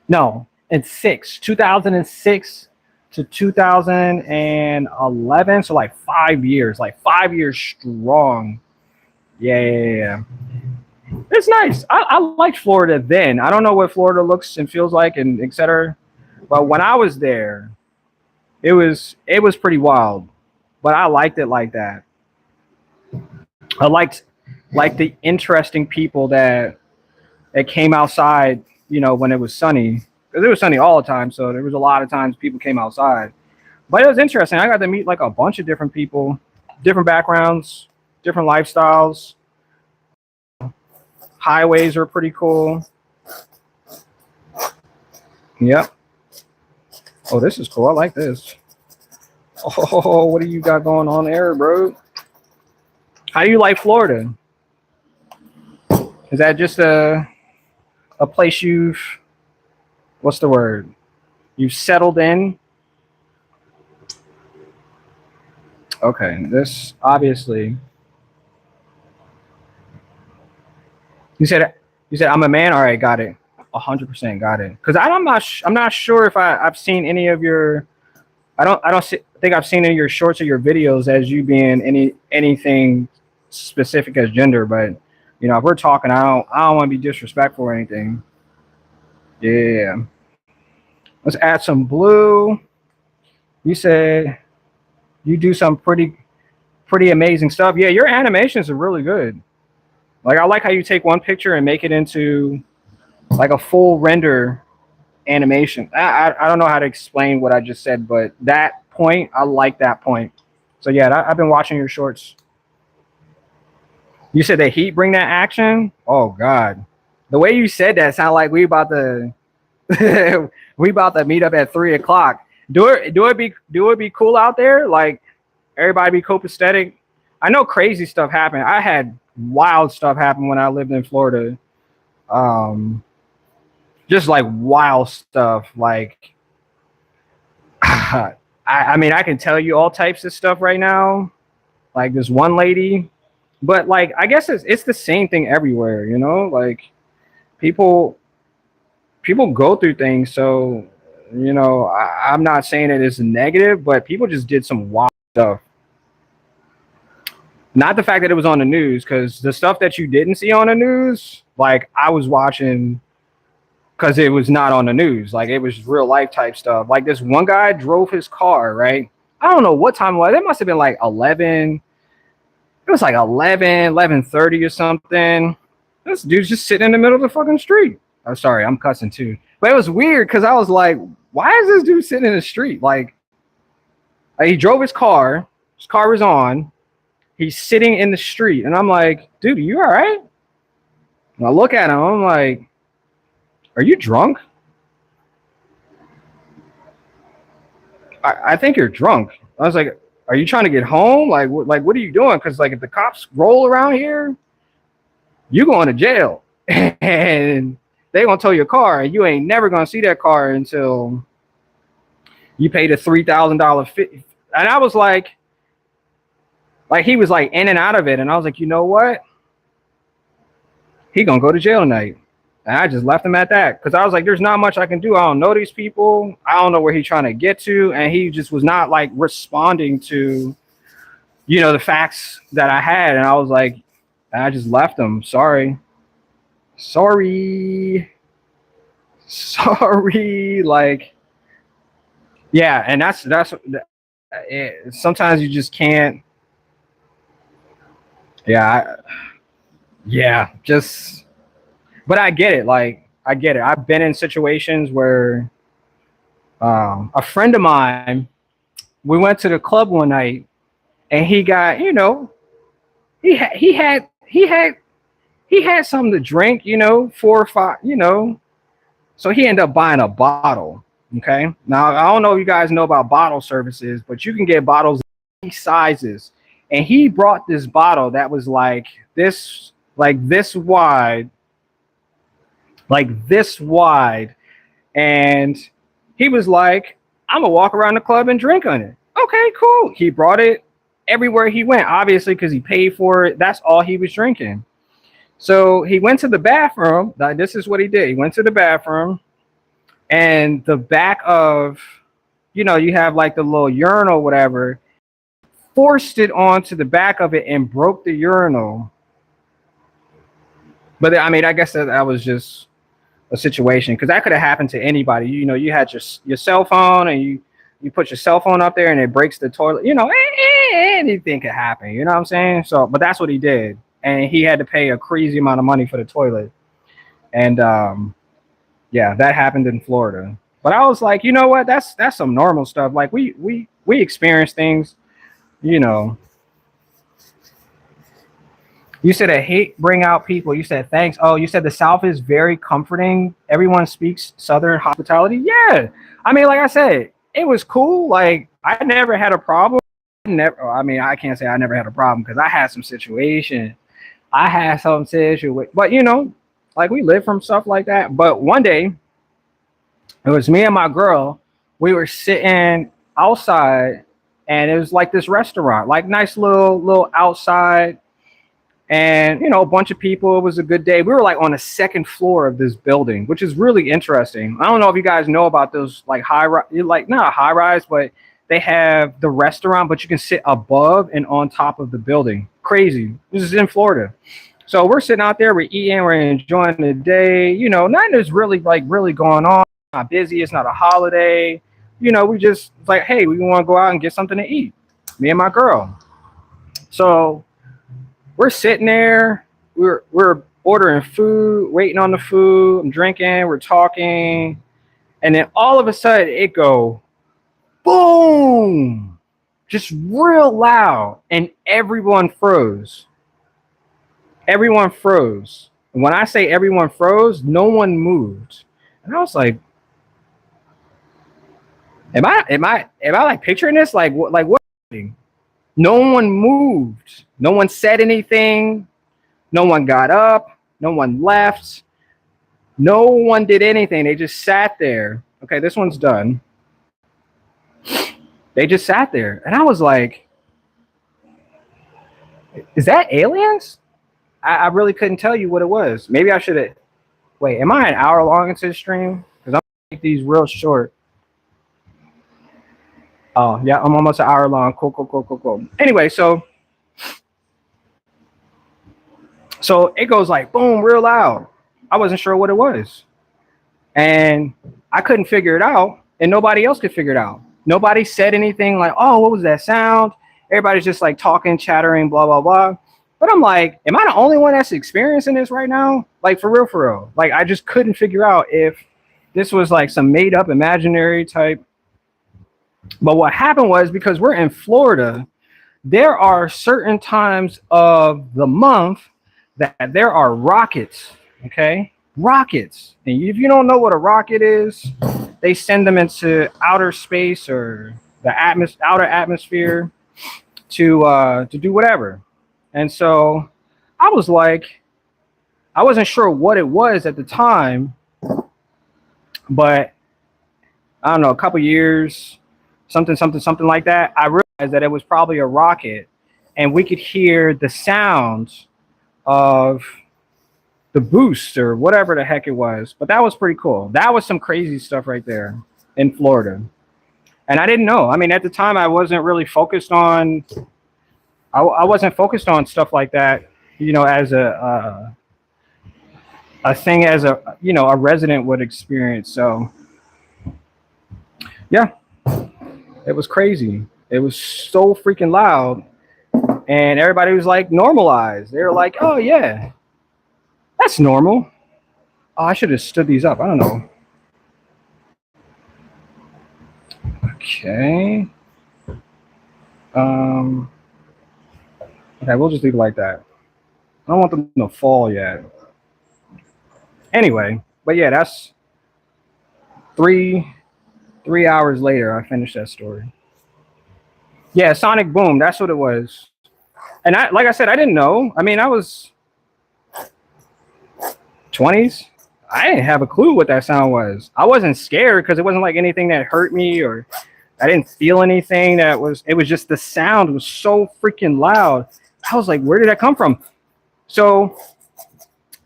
No, it's 2006 to 2011. So like 5 years, strong. Yeah. It's nice. I liked Florida then. I don't know what Florida looks and feels like and etc. But when I was there, it was pretty wild. But I liked it like that. I liked the interesting people that came outside, you know, when it was sunny. Because it was sunny all the time, so there was a lot of times people came outside. But it was interesting. I got to meet like a bunch of different people, different backgrounds, different lifestyles. Highways are pretty cool. Yep. Oh, this is cool. I like this. Oh, what do you got going on there, bro? How do you like Florida? Is that just a place you've, what's the word? You've settled in? Okay, this obviously. You said I'm a man. All right, got it. 100% got it. Because I'm not sure if I've seen any of your. I don't think I've seen any of your shorts or your videos as you being anything specific as gender. But you know, if we're talking, I don't want to be disrespectful or anything. Yeah. Let's add some blue. You said you do some pretty amazing stuff. Yeah, your animations are really good. Like, I like how you take one picture and make it into like a full render animation. I don't know how to explain what I just said, but that point, I like that point. So yeah, I've been watching your shorts. You said the heat bring that action? Oh God. The way you said that sounded like we about to We about to meet up at 3 o'clock. Do it be cool out there? Like everybody be copacetic? I know crazy stuff happened. I had wild stuff happen when I lived in Florida. Um, just like wild stuff. Like I mean, I can tell you all types of stuff right now. Like this one lady, but like I guess it's the same thing everywhere. Like people people go through things. So I'm not saying it is negative, but people just did some wild stuff. Not the fact that it was on the news, because the stuff that you didn't see on the news, like I was watching because it was not on the news. Like it was real life type stuff. Like this one guy drove his car, right? I don't know what time it was. It must have been like 11. It was like 11:30 or something. This dude's just sitting in the middle of the fucking street. I'm sorry, I'm cussing too. But it was weird because I was like, why is this dude sitting in the street? Like he drove his car. His car was on. He's sitting in the street. And I'm like, dude, are you all right? And I look at him. I'm like, are you drunk? I think you're drunk. I was like, are you trying to get home? Like what are you doing? Because like if the cops roll around here, you going to jail. And they gonna tow your car, and you ain't never gonna see that car until you pay the $3,000 fee. And I was like he was like in and out of it, and I was like, you know what? He gonna go to jail tonight. And I just left him at that, because I was like, there's not much I can do. I don't know these people. I don't know where he's trying to get to, and he just was not like responding to the facts that I had. And I was like, I just left him. Sorry. Like, yeah. And that's sometimes you just can't. Just, but I get it. Like I get it. I've been in situations where a friend of mine, we went to the club one night, and he got, he had something to drink, 4 or 5, so he ended up buying a bottle. Okay. Now, I don't know if you guys know about bottle services, but you can get bottles of sizes. And he brought this bottle that was like this wide. And he was like, I'm gonna walk around the club and drink on it. Okay, cool. He brought it everywhere he went, obviously, because he paid for it. That's all he was drinking. So he went to the bathroom. This is what he did. He went to the bathroom, and the back of, you have like the little urinal, whatever, forced it onto the back of it and broke the urinal. But I mean, I guess that was just a situation, because that could have happened to anybody. You had your cell phone, and you put your cell phone up there and it breaks the toilet. Anything could happen. You know what I'm saying? So, but that's what he did. And he had to pay a crazy amount of money for the toilet. And yeah, that happened in Florida. But I was like, you know what? That's some normal stuff. Like we experience things, You said a hate bring out people. You said thanks. Oh, you said the South is very comforting. Everyone speaks Southern hospitality. Yeah. I mean, like I said, it was cool. Like I never had a problem. I can't say I never had a problem, because I had some situation. But like we live from stuff like that. But one day, it was me and my girl. We were sitting outside, and it was like this restaurant, like nice little outside. And a bunch of people. It was a good day. We were like on the second floor of this building, which is really interesting. I don't know if you guys know about those like not high rise, but they have the restaurant, but you can sit above and on top of the building. Crazy. This is in Florida. So we're sitting out there, we're eating, we're enjoying the day. Nothing is really going on. It's not busy. It's not a holiday. We just like, hey, we want to go out and get something to eat. Me and my girl. So we're sitting there, we're ordering food, waiting on the food, I'm drinking, we're talking, and then all of a sudden it go boom, just real loud, and everyone froze. And when I say everyone froze, no one moved. And I was like, Am I like picturing this? Like what? No one moved. No one said anything. No one got up. No one left. No one did anything. They just sat there. Okay, this one's done. They just sat there. And I was like, is that aliens? I really couldn't tell you what it was. Maybe I should have. Wait, am I an hour long into the stream? Because I'm going to make these real short. Oh, yeah, I'm almost an hour long. Cool, cool, cool, cool, cool. Anyway, so it goes like boom, real loud. I wasn't sure what it was. And I couldn't figure it out, and nobody else could figure it out. Nobody said anything like, oh, what was that sound? Everybody's just like talking, chattering, blah, blah, blah. But I'm like, am I the only one that's experiencing this right now? Like, for real, for real. Like, I just couldn't figure out if this was like some made up imaginary type. But what happened was, because we're in Florida, there are certain times of the month that there are rockets, okay? Rockets. And if you don't know what a rocket is, they send them into outer space or the outer atmosphere to do whatever. And so I was like, I wasn't sure what it was at the time, but I don't know, a couple years, something like that, I realized that it was probably a rocket, and we could hear the sounds of the boost or whatever the heck it was. But that was pretty cool. That was some crazy stuff right there in Florida. And I didn't know. I mean, at the time, I wasn't really focused on. I wasn't focused on stuff like that, as a thing, as a resident would experience. So yeah, it was crazy. It was so freaking loud, and everybody was like normalized. They were like, "Oh yeah, that's normal." Oh, I should have stood these up. I don't know. Okay. Okay, we'll just leave it like that. I don't want them to fall yet. Anyway, but yeah, that's 3 hours later. I finished that story. Yeah, Sonic Boom. That's what it was. And like I said, I didn't know. I mean, I was 20s. I didn't have a clue what that sound was. I wasn't scared because it wasn't like anything that hurt me, or I didn't feel anything it was just the sound was so freaking loud. I was like, where did that come from? So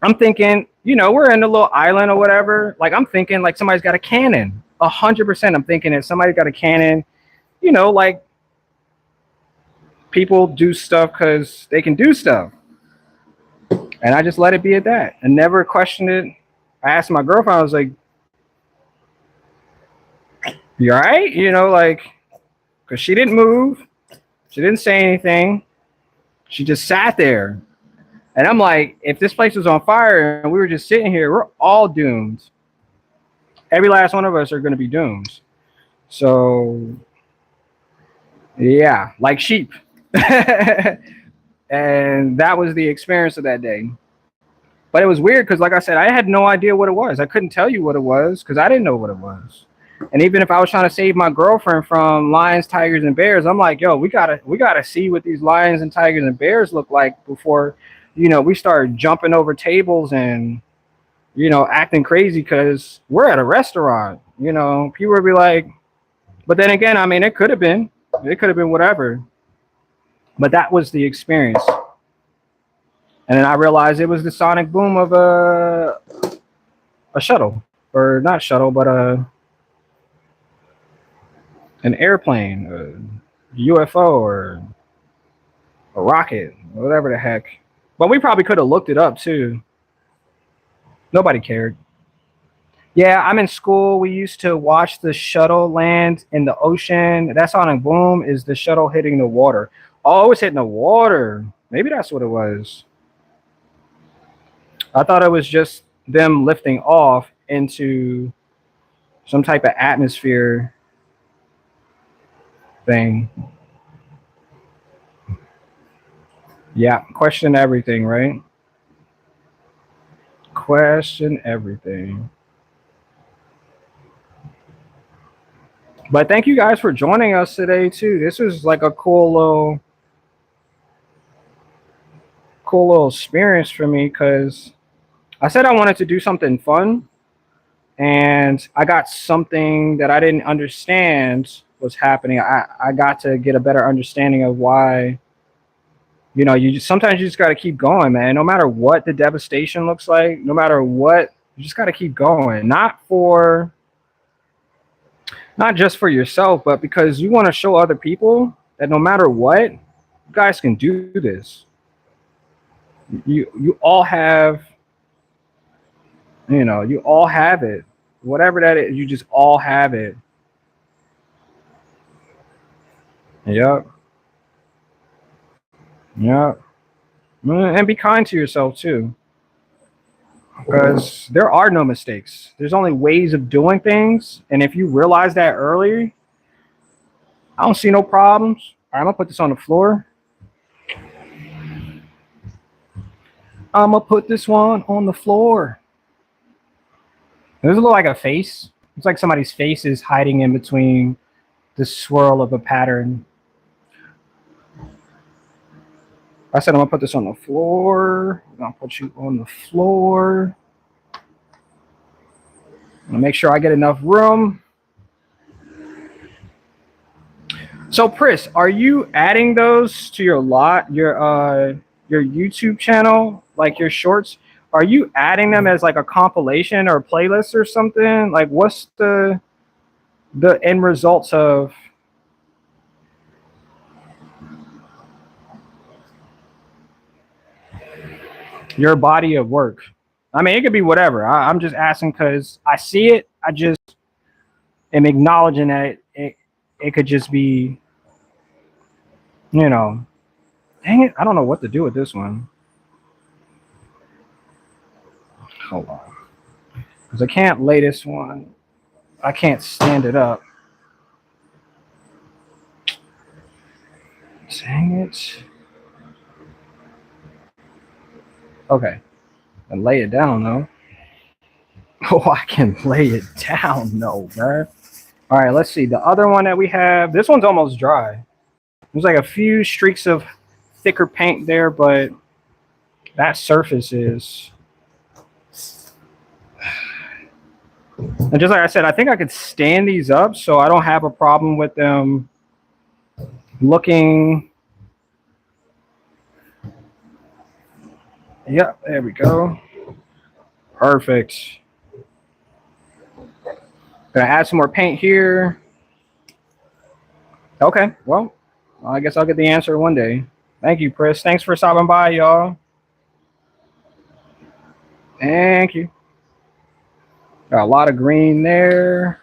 I'm thinking, we're in a little island or whatever. Like, I'm thinking like somebody's got a cannon. 100%. I'm thinking that somebody got a cannon, like people do stuff because they can do stuff. And I just let it be at that and never questioned it. I asked my girlfriend, I was like, you all right? Like, because she didn't move. She didn't say anything. She just sat there. And I'm like, if this place was on fire and we were just sitting here, we're all doomed. Every last one of us are going to be doomed. So, yeah, like sheep. And that was the experience of that day. But it was weird because, like I said, I had no idea what it was. I couldn't tell you what it was because I didn't know what it was. And even if I was trying to save my girlfriend from lions, tigers, and bears, I'm like, yo, we gotta see what these lions and tigers and bears look like before, we start jumping over tables and, acting crazy because we're at a restaurant. People would be like, but then again, I mean, it could have been whatever. But that was the experience. And then I realized it was the sonic boom of a shuttle, or not shuttle, but an airplane, a UFO, or a rocket, whatever the heck. But we probably could have looked it up too. Nobody cared. Yeah, I'm in school. We used to watch the shuttle land in the ocean. That sonic boom is the shuttle hitting the water. Oh, it was hitting the water. Maybe that's what it was. I thought it was just them lifting off into some type of atmosphere thing. Yeah, question everything, right? Question everything. But thank you guys for joining us today too. This was like a cool little experience for me because I said I wanted to do something fun, and I got something that I didn't understand was happening. I got to get a better understanding of why, sometimes you just got to keep going, man. No matter what the devastation looks like, no matter what, you just got to keep going. Not just for yourself, but because you want to show other people that no matter what, you guys can do this. You all have, you all have it. Whatever that is, you just all have it. Yep. Yep. And be kind to yourself too, because there are no mistakes. There's only ways of doing things, and if you realize that early, I don't see no problems. All right, I'm gonna put this on the floor. I'm gonna put this one on the floor. Does it look like a face? It's like somebody's face is hiding in between the swirl of a pattern. I said I'm gonna put this on the floor. I'm gonna put you on the floor. I'm gonna make sure I get enough room. So, Pris, are you adding those to your YouTube channel, like your shorts? Are you adding them as like a compilation or playlist or something? Like, what's the end results of your body of work? I mean, it could be whatever. I'm just asking because I see it. I just am acknowledging that it could just be, dang it, I don't know what to do with this one. Hold on. Because I can't lay this one. I can't stand it up. Dang it. Okay. And lay it down, though. Oh, I can lay it down, no, man. All right, let's see. The other one that we have, this one's almost dry. There's like a few streaks of thicker paint there, but that surface is. And just like I said, I think I could stand these up, so I don't have a problem with them looking. Yep, there we go. Perfect. Gonna add some more paint here. Okay, well, I guess I'll get the answer one day. Thank you, Chris. Thanks for stopping by, y'all. Thank you. Got a lot of green there.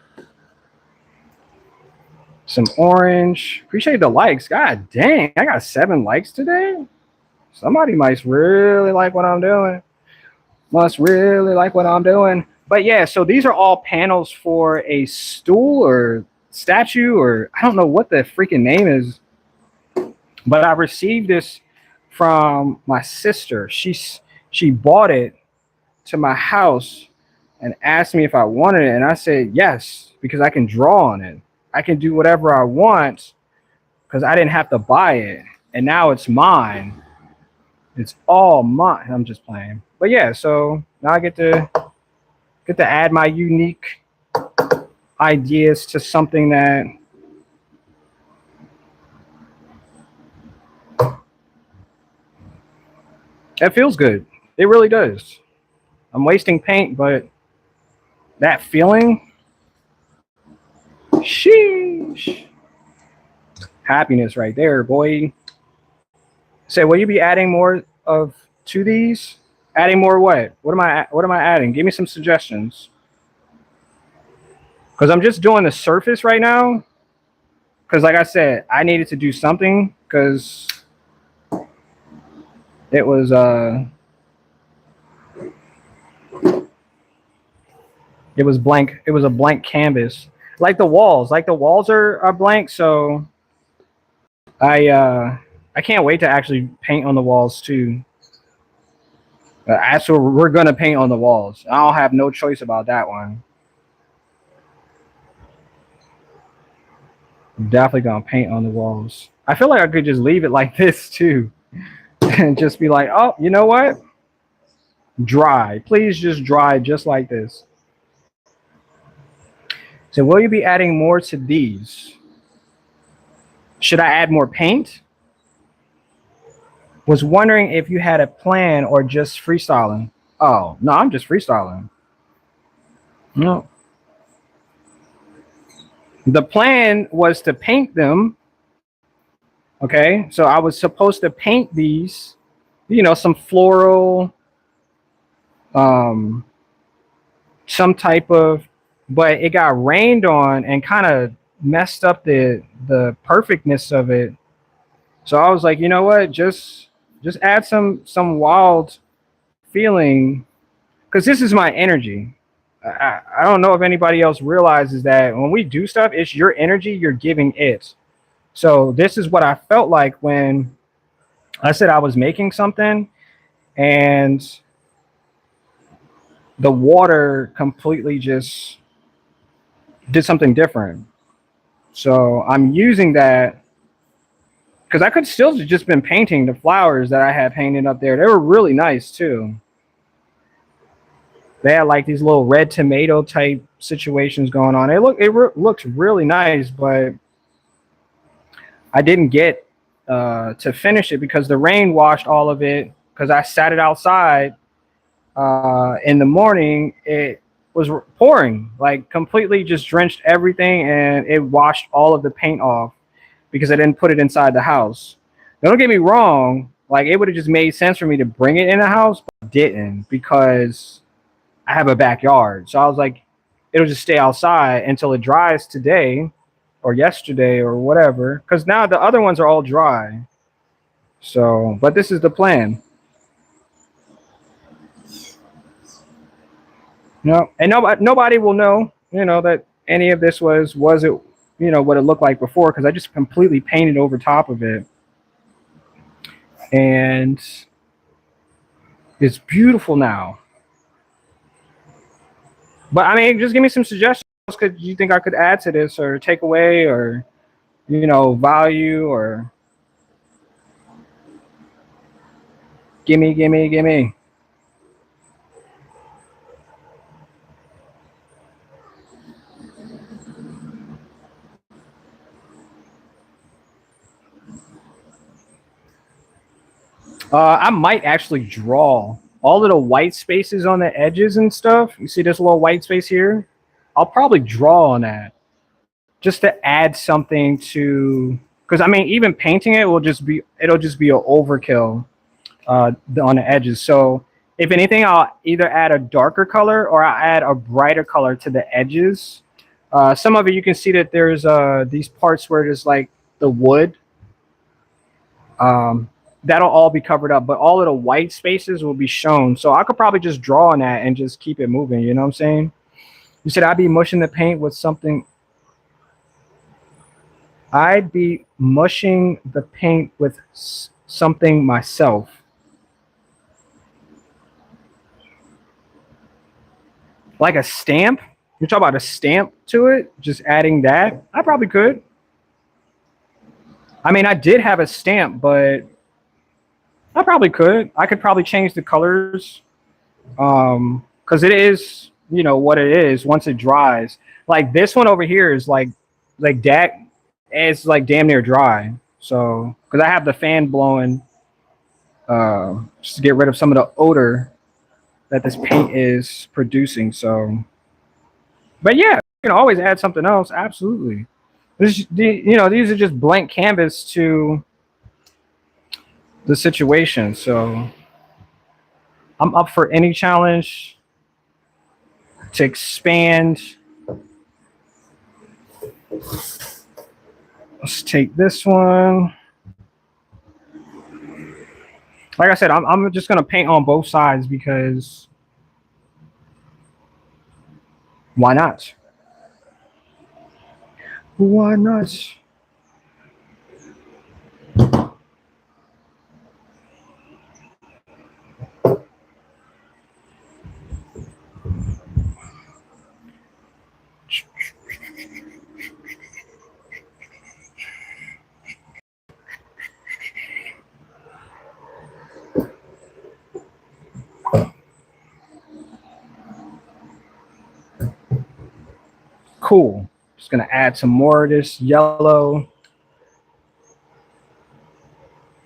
Some orange. Appreciate the likes. God dang, I got 7 likes today. Somebody must really like what I'm doing. Must really like what I'm doing. But yeah, so these are all panels for a stool or statue, or I don't know what the freaking name is. But I received this from my sister. She bought it to my house and asked me if I wanted it, and I said yes, because I can draw on it. I can do whatever I want because I didn't have to buy it, and now it's mine. It's all mine. I'm just playing, but yeah. So now I get to add my unique ideas to something that feels good. It really does. I'm wasting paint, but that feeling, sheesh, happiness right there, boy. Say, will you be adding more of to these? Adding more what? What am I adding? Give me some suggestions. Because I'm just doing the surface right now. Because like I said, I needed to do something because it was blank. It was a blank canvas. Like the walls. Like the walls are blank, so I can't wait to actually paint on the walls too. Actually, we're gonna paint on the walls. I'll have no choice about that one. Definitely gonna paint on the walls. I feel like I could just leave it like this too, and just be like, oh, you know what? Dry. Please just dry just like this. So will you be adding more to these? Should I add more paint? Was wondering if you had a plan or just freestyling. Oh, no, I'm just freestyling. No. The plan was to paint them. Okay. So I was supposed to paint these, some floral, um, some type of, but it got rained on and kind of messed up the perfectness of it. So I was like, you know what? Just add some wild feeling, because this is my energy. I don't know if anybody else realizes that when we do stuff, it's your energy you're giving it. So this is what I felt like when I said I was making something and the water completely just did something different. So I'm using that because I could still have just been painting the flowers that I had painted up there. They were really nice too. They had like these little red tomato type situations going on. Looks really nice, but I didn't get to finish it because the rain washed all of it. Because I sat it outside in the morning, it was pouring, like completely just drenched everything, and it washed all of the paint off because I didn't put it inside the house. Now, don't get me wrong, like it would have just made sense for me to bring it in the house, but I didn't because I have a backyard. So I was like, it'll just stay outside until it dries today or yesterday or whatever. Because now the other ones are all dry. So, but this is the plan. And nobody will know, that any of this was it, what it looked like before, because I just completely painted over top of it, and it's beautiful now. But I mean, just give me some suggestions. Could you think I could add to this or take away or value or gimme? I might actually draw all of the white spaces on the edges and stuff. You see this little white space here? I'll probably draw on that just to add something to, because I mean, even painting it it'll just be an overkill on the edges. So if anything, I'll either add a darker color or I'll add a brighter color to the edges. Some of it you can see that there's these parts where there's like the wood. That'll all be covered up, but all of the white spaces will be shown. So I could probably just draw on that and just keep it moving. You know what I'm saying? You said I'd be mushing the paint with something. I'd be mushing the paint with something myself. Like a stamp? You're talking about a stamp to it? Just adding that? I probably could. I mean, I did have a stamp, but I probably could. I could probably change the colors. Because it is, what it is once it dries. Like this one over here is like that. It's like damn near dry. So, because I have the fan blowing, just to get rid of some of the odor that this paint is producing. So, but yeah, you can always add something else. Absolutely. These are just blank canvas to the situation. So I'm up for any challenge to expand. Let's take this one. Like I said, I'm just gonna paint on both sides because why not? Why not? Cool. Just gonna add some more of this yellow.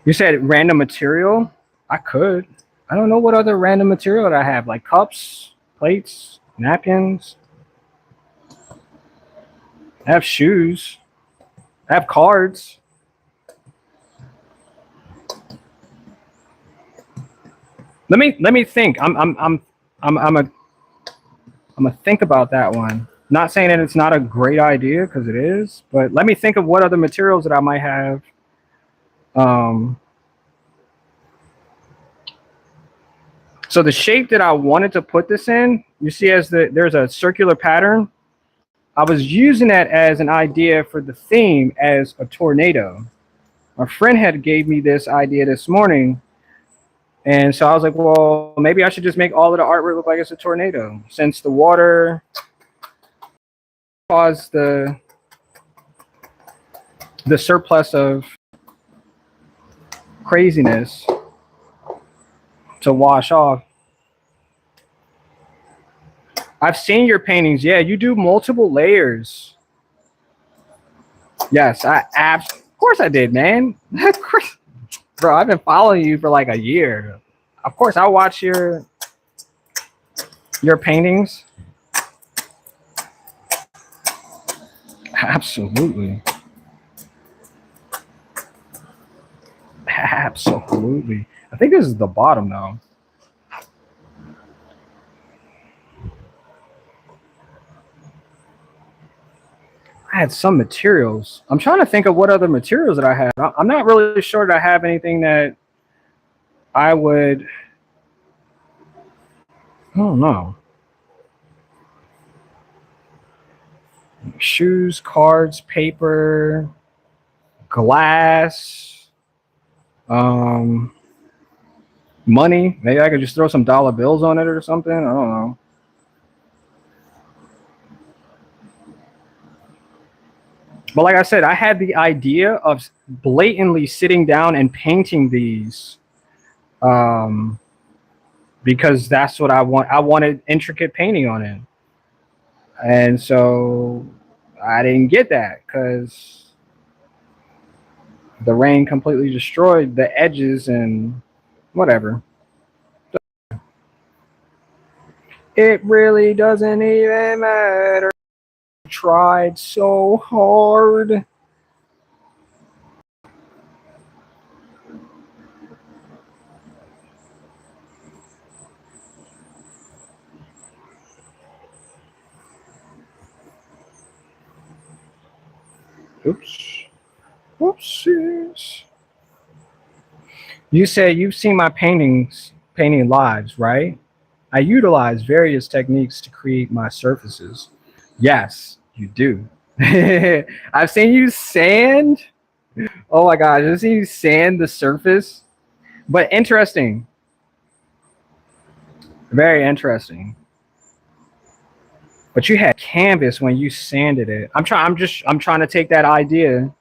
You said random material? I could. I don't know what other random material that I have, like cups, plates, napkins. I have shoes. I have cards. Let me think. I'm a think about that one. Not saying that it's not a great idea because it is, but let me think of what other materials that I might have. Um, so the shape that I wanted to put this in, you see, there's a circular pattern. I was using that as an idea for the theme as a tornado. My friend had gave me this idea this morning, and so I was like, well, maybe I should just make all of the artwork look like it's a tornado, since the water caused the surplus of craziness to wash off. I've seen your paintings. Yeah, you do multiple layers. Yes, of course I did, man. Of course, bro. I've been following you for like a year. Of course, I watch your paintings. Absolutely. Absolutely. I think this is the bottom though. I had some materials. I'm trying to think of what other materials that I have. I'm not really sure that I have anything that I would. I don't know. Shoes, cards, paper, glass, money. Maybe I could just throw some dollar bills on it or something. I don't know. But like I said, I had the idea of blatantly sitting down and painting these, because that's what I want. I wanted intricate painting on it, and so I didn't get that because the rain completely destroyed the edges and whatever. It really doesn't even matter. I tried so hard. Oops. Whoopsies. You said you've seen my painting lives, right? I utilize various techniques to create my surfaces. Yes, you do. I've seen you sand. Oh my gosh, I've seen you sand the surface. But interesting. Very interesting. But you had canvas when you sanded it. I'm trying to take that idea.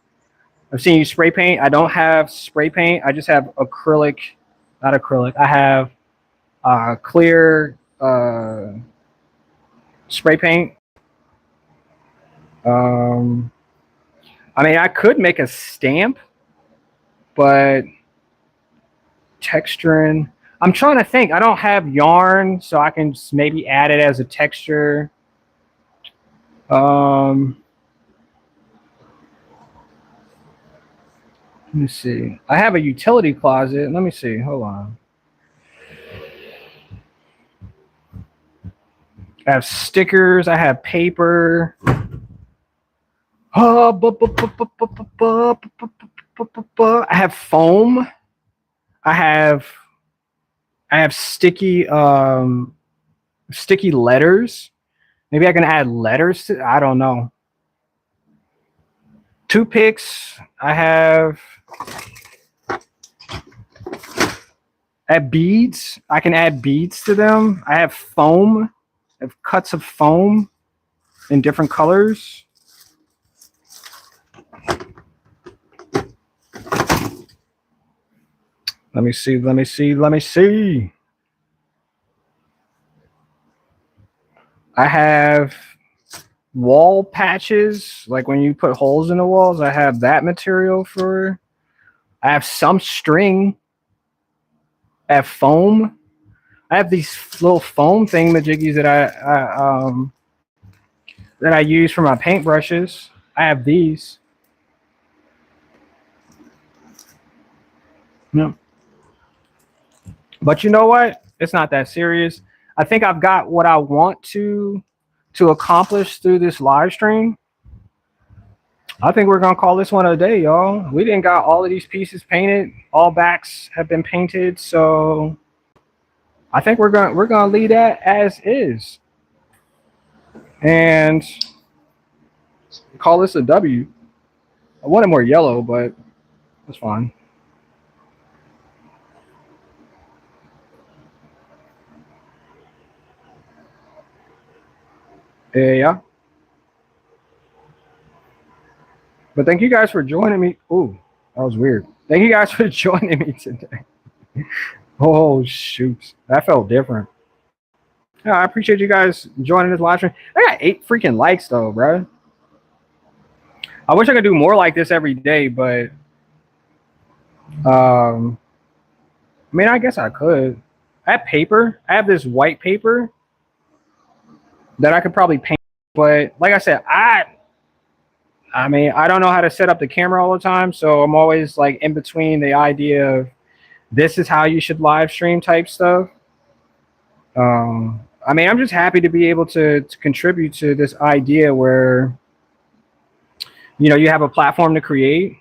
I've seen you spray paint. I don't have spray paint. I just have acrylic, not acrylic. I have clear spray paint. I mean, I could make a stamp, but texturing. I'm trying to think. I don't have yarn, so I can maybe add it as a texture. Let me see. I have a utility closet. Let me see. Hold on. I have stickers. I have paper. I have foam. I have sticky sticky letters. Maybe I can add letters to. I don't know. Toothpicks. I have beads. I can add beads to them. I have foam. I have cuts of foam in different colors. Let me see. Let me see. Let me see. I have wall patches, like when you put holes in the walls. I have that material for. I have some string. I have foam. I have these little foam thingamajiggies that I use for my paintbrushes. I have these. Yeah. But you know what? It's not that serious. I think I've got what I want to accomplish through this live stream. I think we're gonna call this one a day, y'all. We didn't got all of these pieces painted. All backs have been painted, so I think we're gonna leave that as is and call this a W. I wanted more yellow, but that's fine. Yeah. But thank you guys for joining me. Ooh, that was weird. Thank you guys for joining me today. Oh shoot, that felt different. Yeah, I appreciate you guys joining this live stream. I got 8 freaking likes though, bro. I wish I could do more like this every day, but I mean, I guess I could. I have paper. I have this white paper that I could probably paint, but like I said, I mean, I don't know how to set up the camera all the time, so I'm always like in between the idea of this is how you should live stream type stuff. I mean, I'm just happy to be able to contribute to this idea where, you know, you have a platform to create,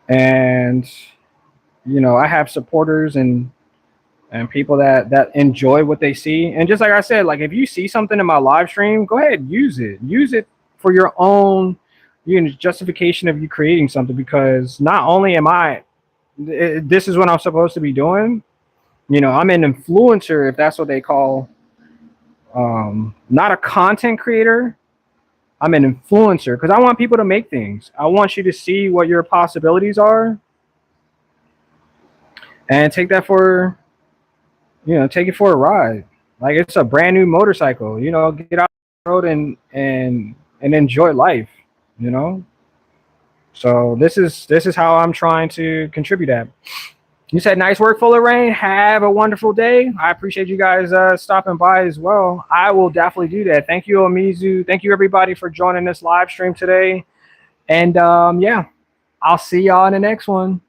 and you know, I have supporters and people that enjoy what they see. And just like I said, like if you see something in my live stream, go ahead, use it for your own, you know, justification of you creating something, because not only am I, this is what I'm supposed to be doing, you know, I'm an influencer, if that's what they call, not a content creator. I'm an influencer because I want people to make things. I want you to see what your possibilities are and take that for, you know, take it for a ride. Like it's a brand new motorcycle, you know, get out the road and enjoy life, you know. So this is how I'm trying to contribute that. You said nice work, Full of Rain. Have a wonderful day. I appreciate you guys stopping by as well. I will definitely do that. Thank you, Omizu. Thank you, everybody, for joining this live stream today. And yeah, I'll see y'all in the next one.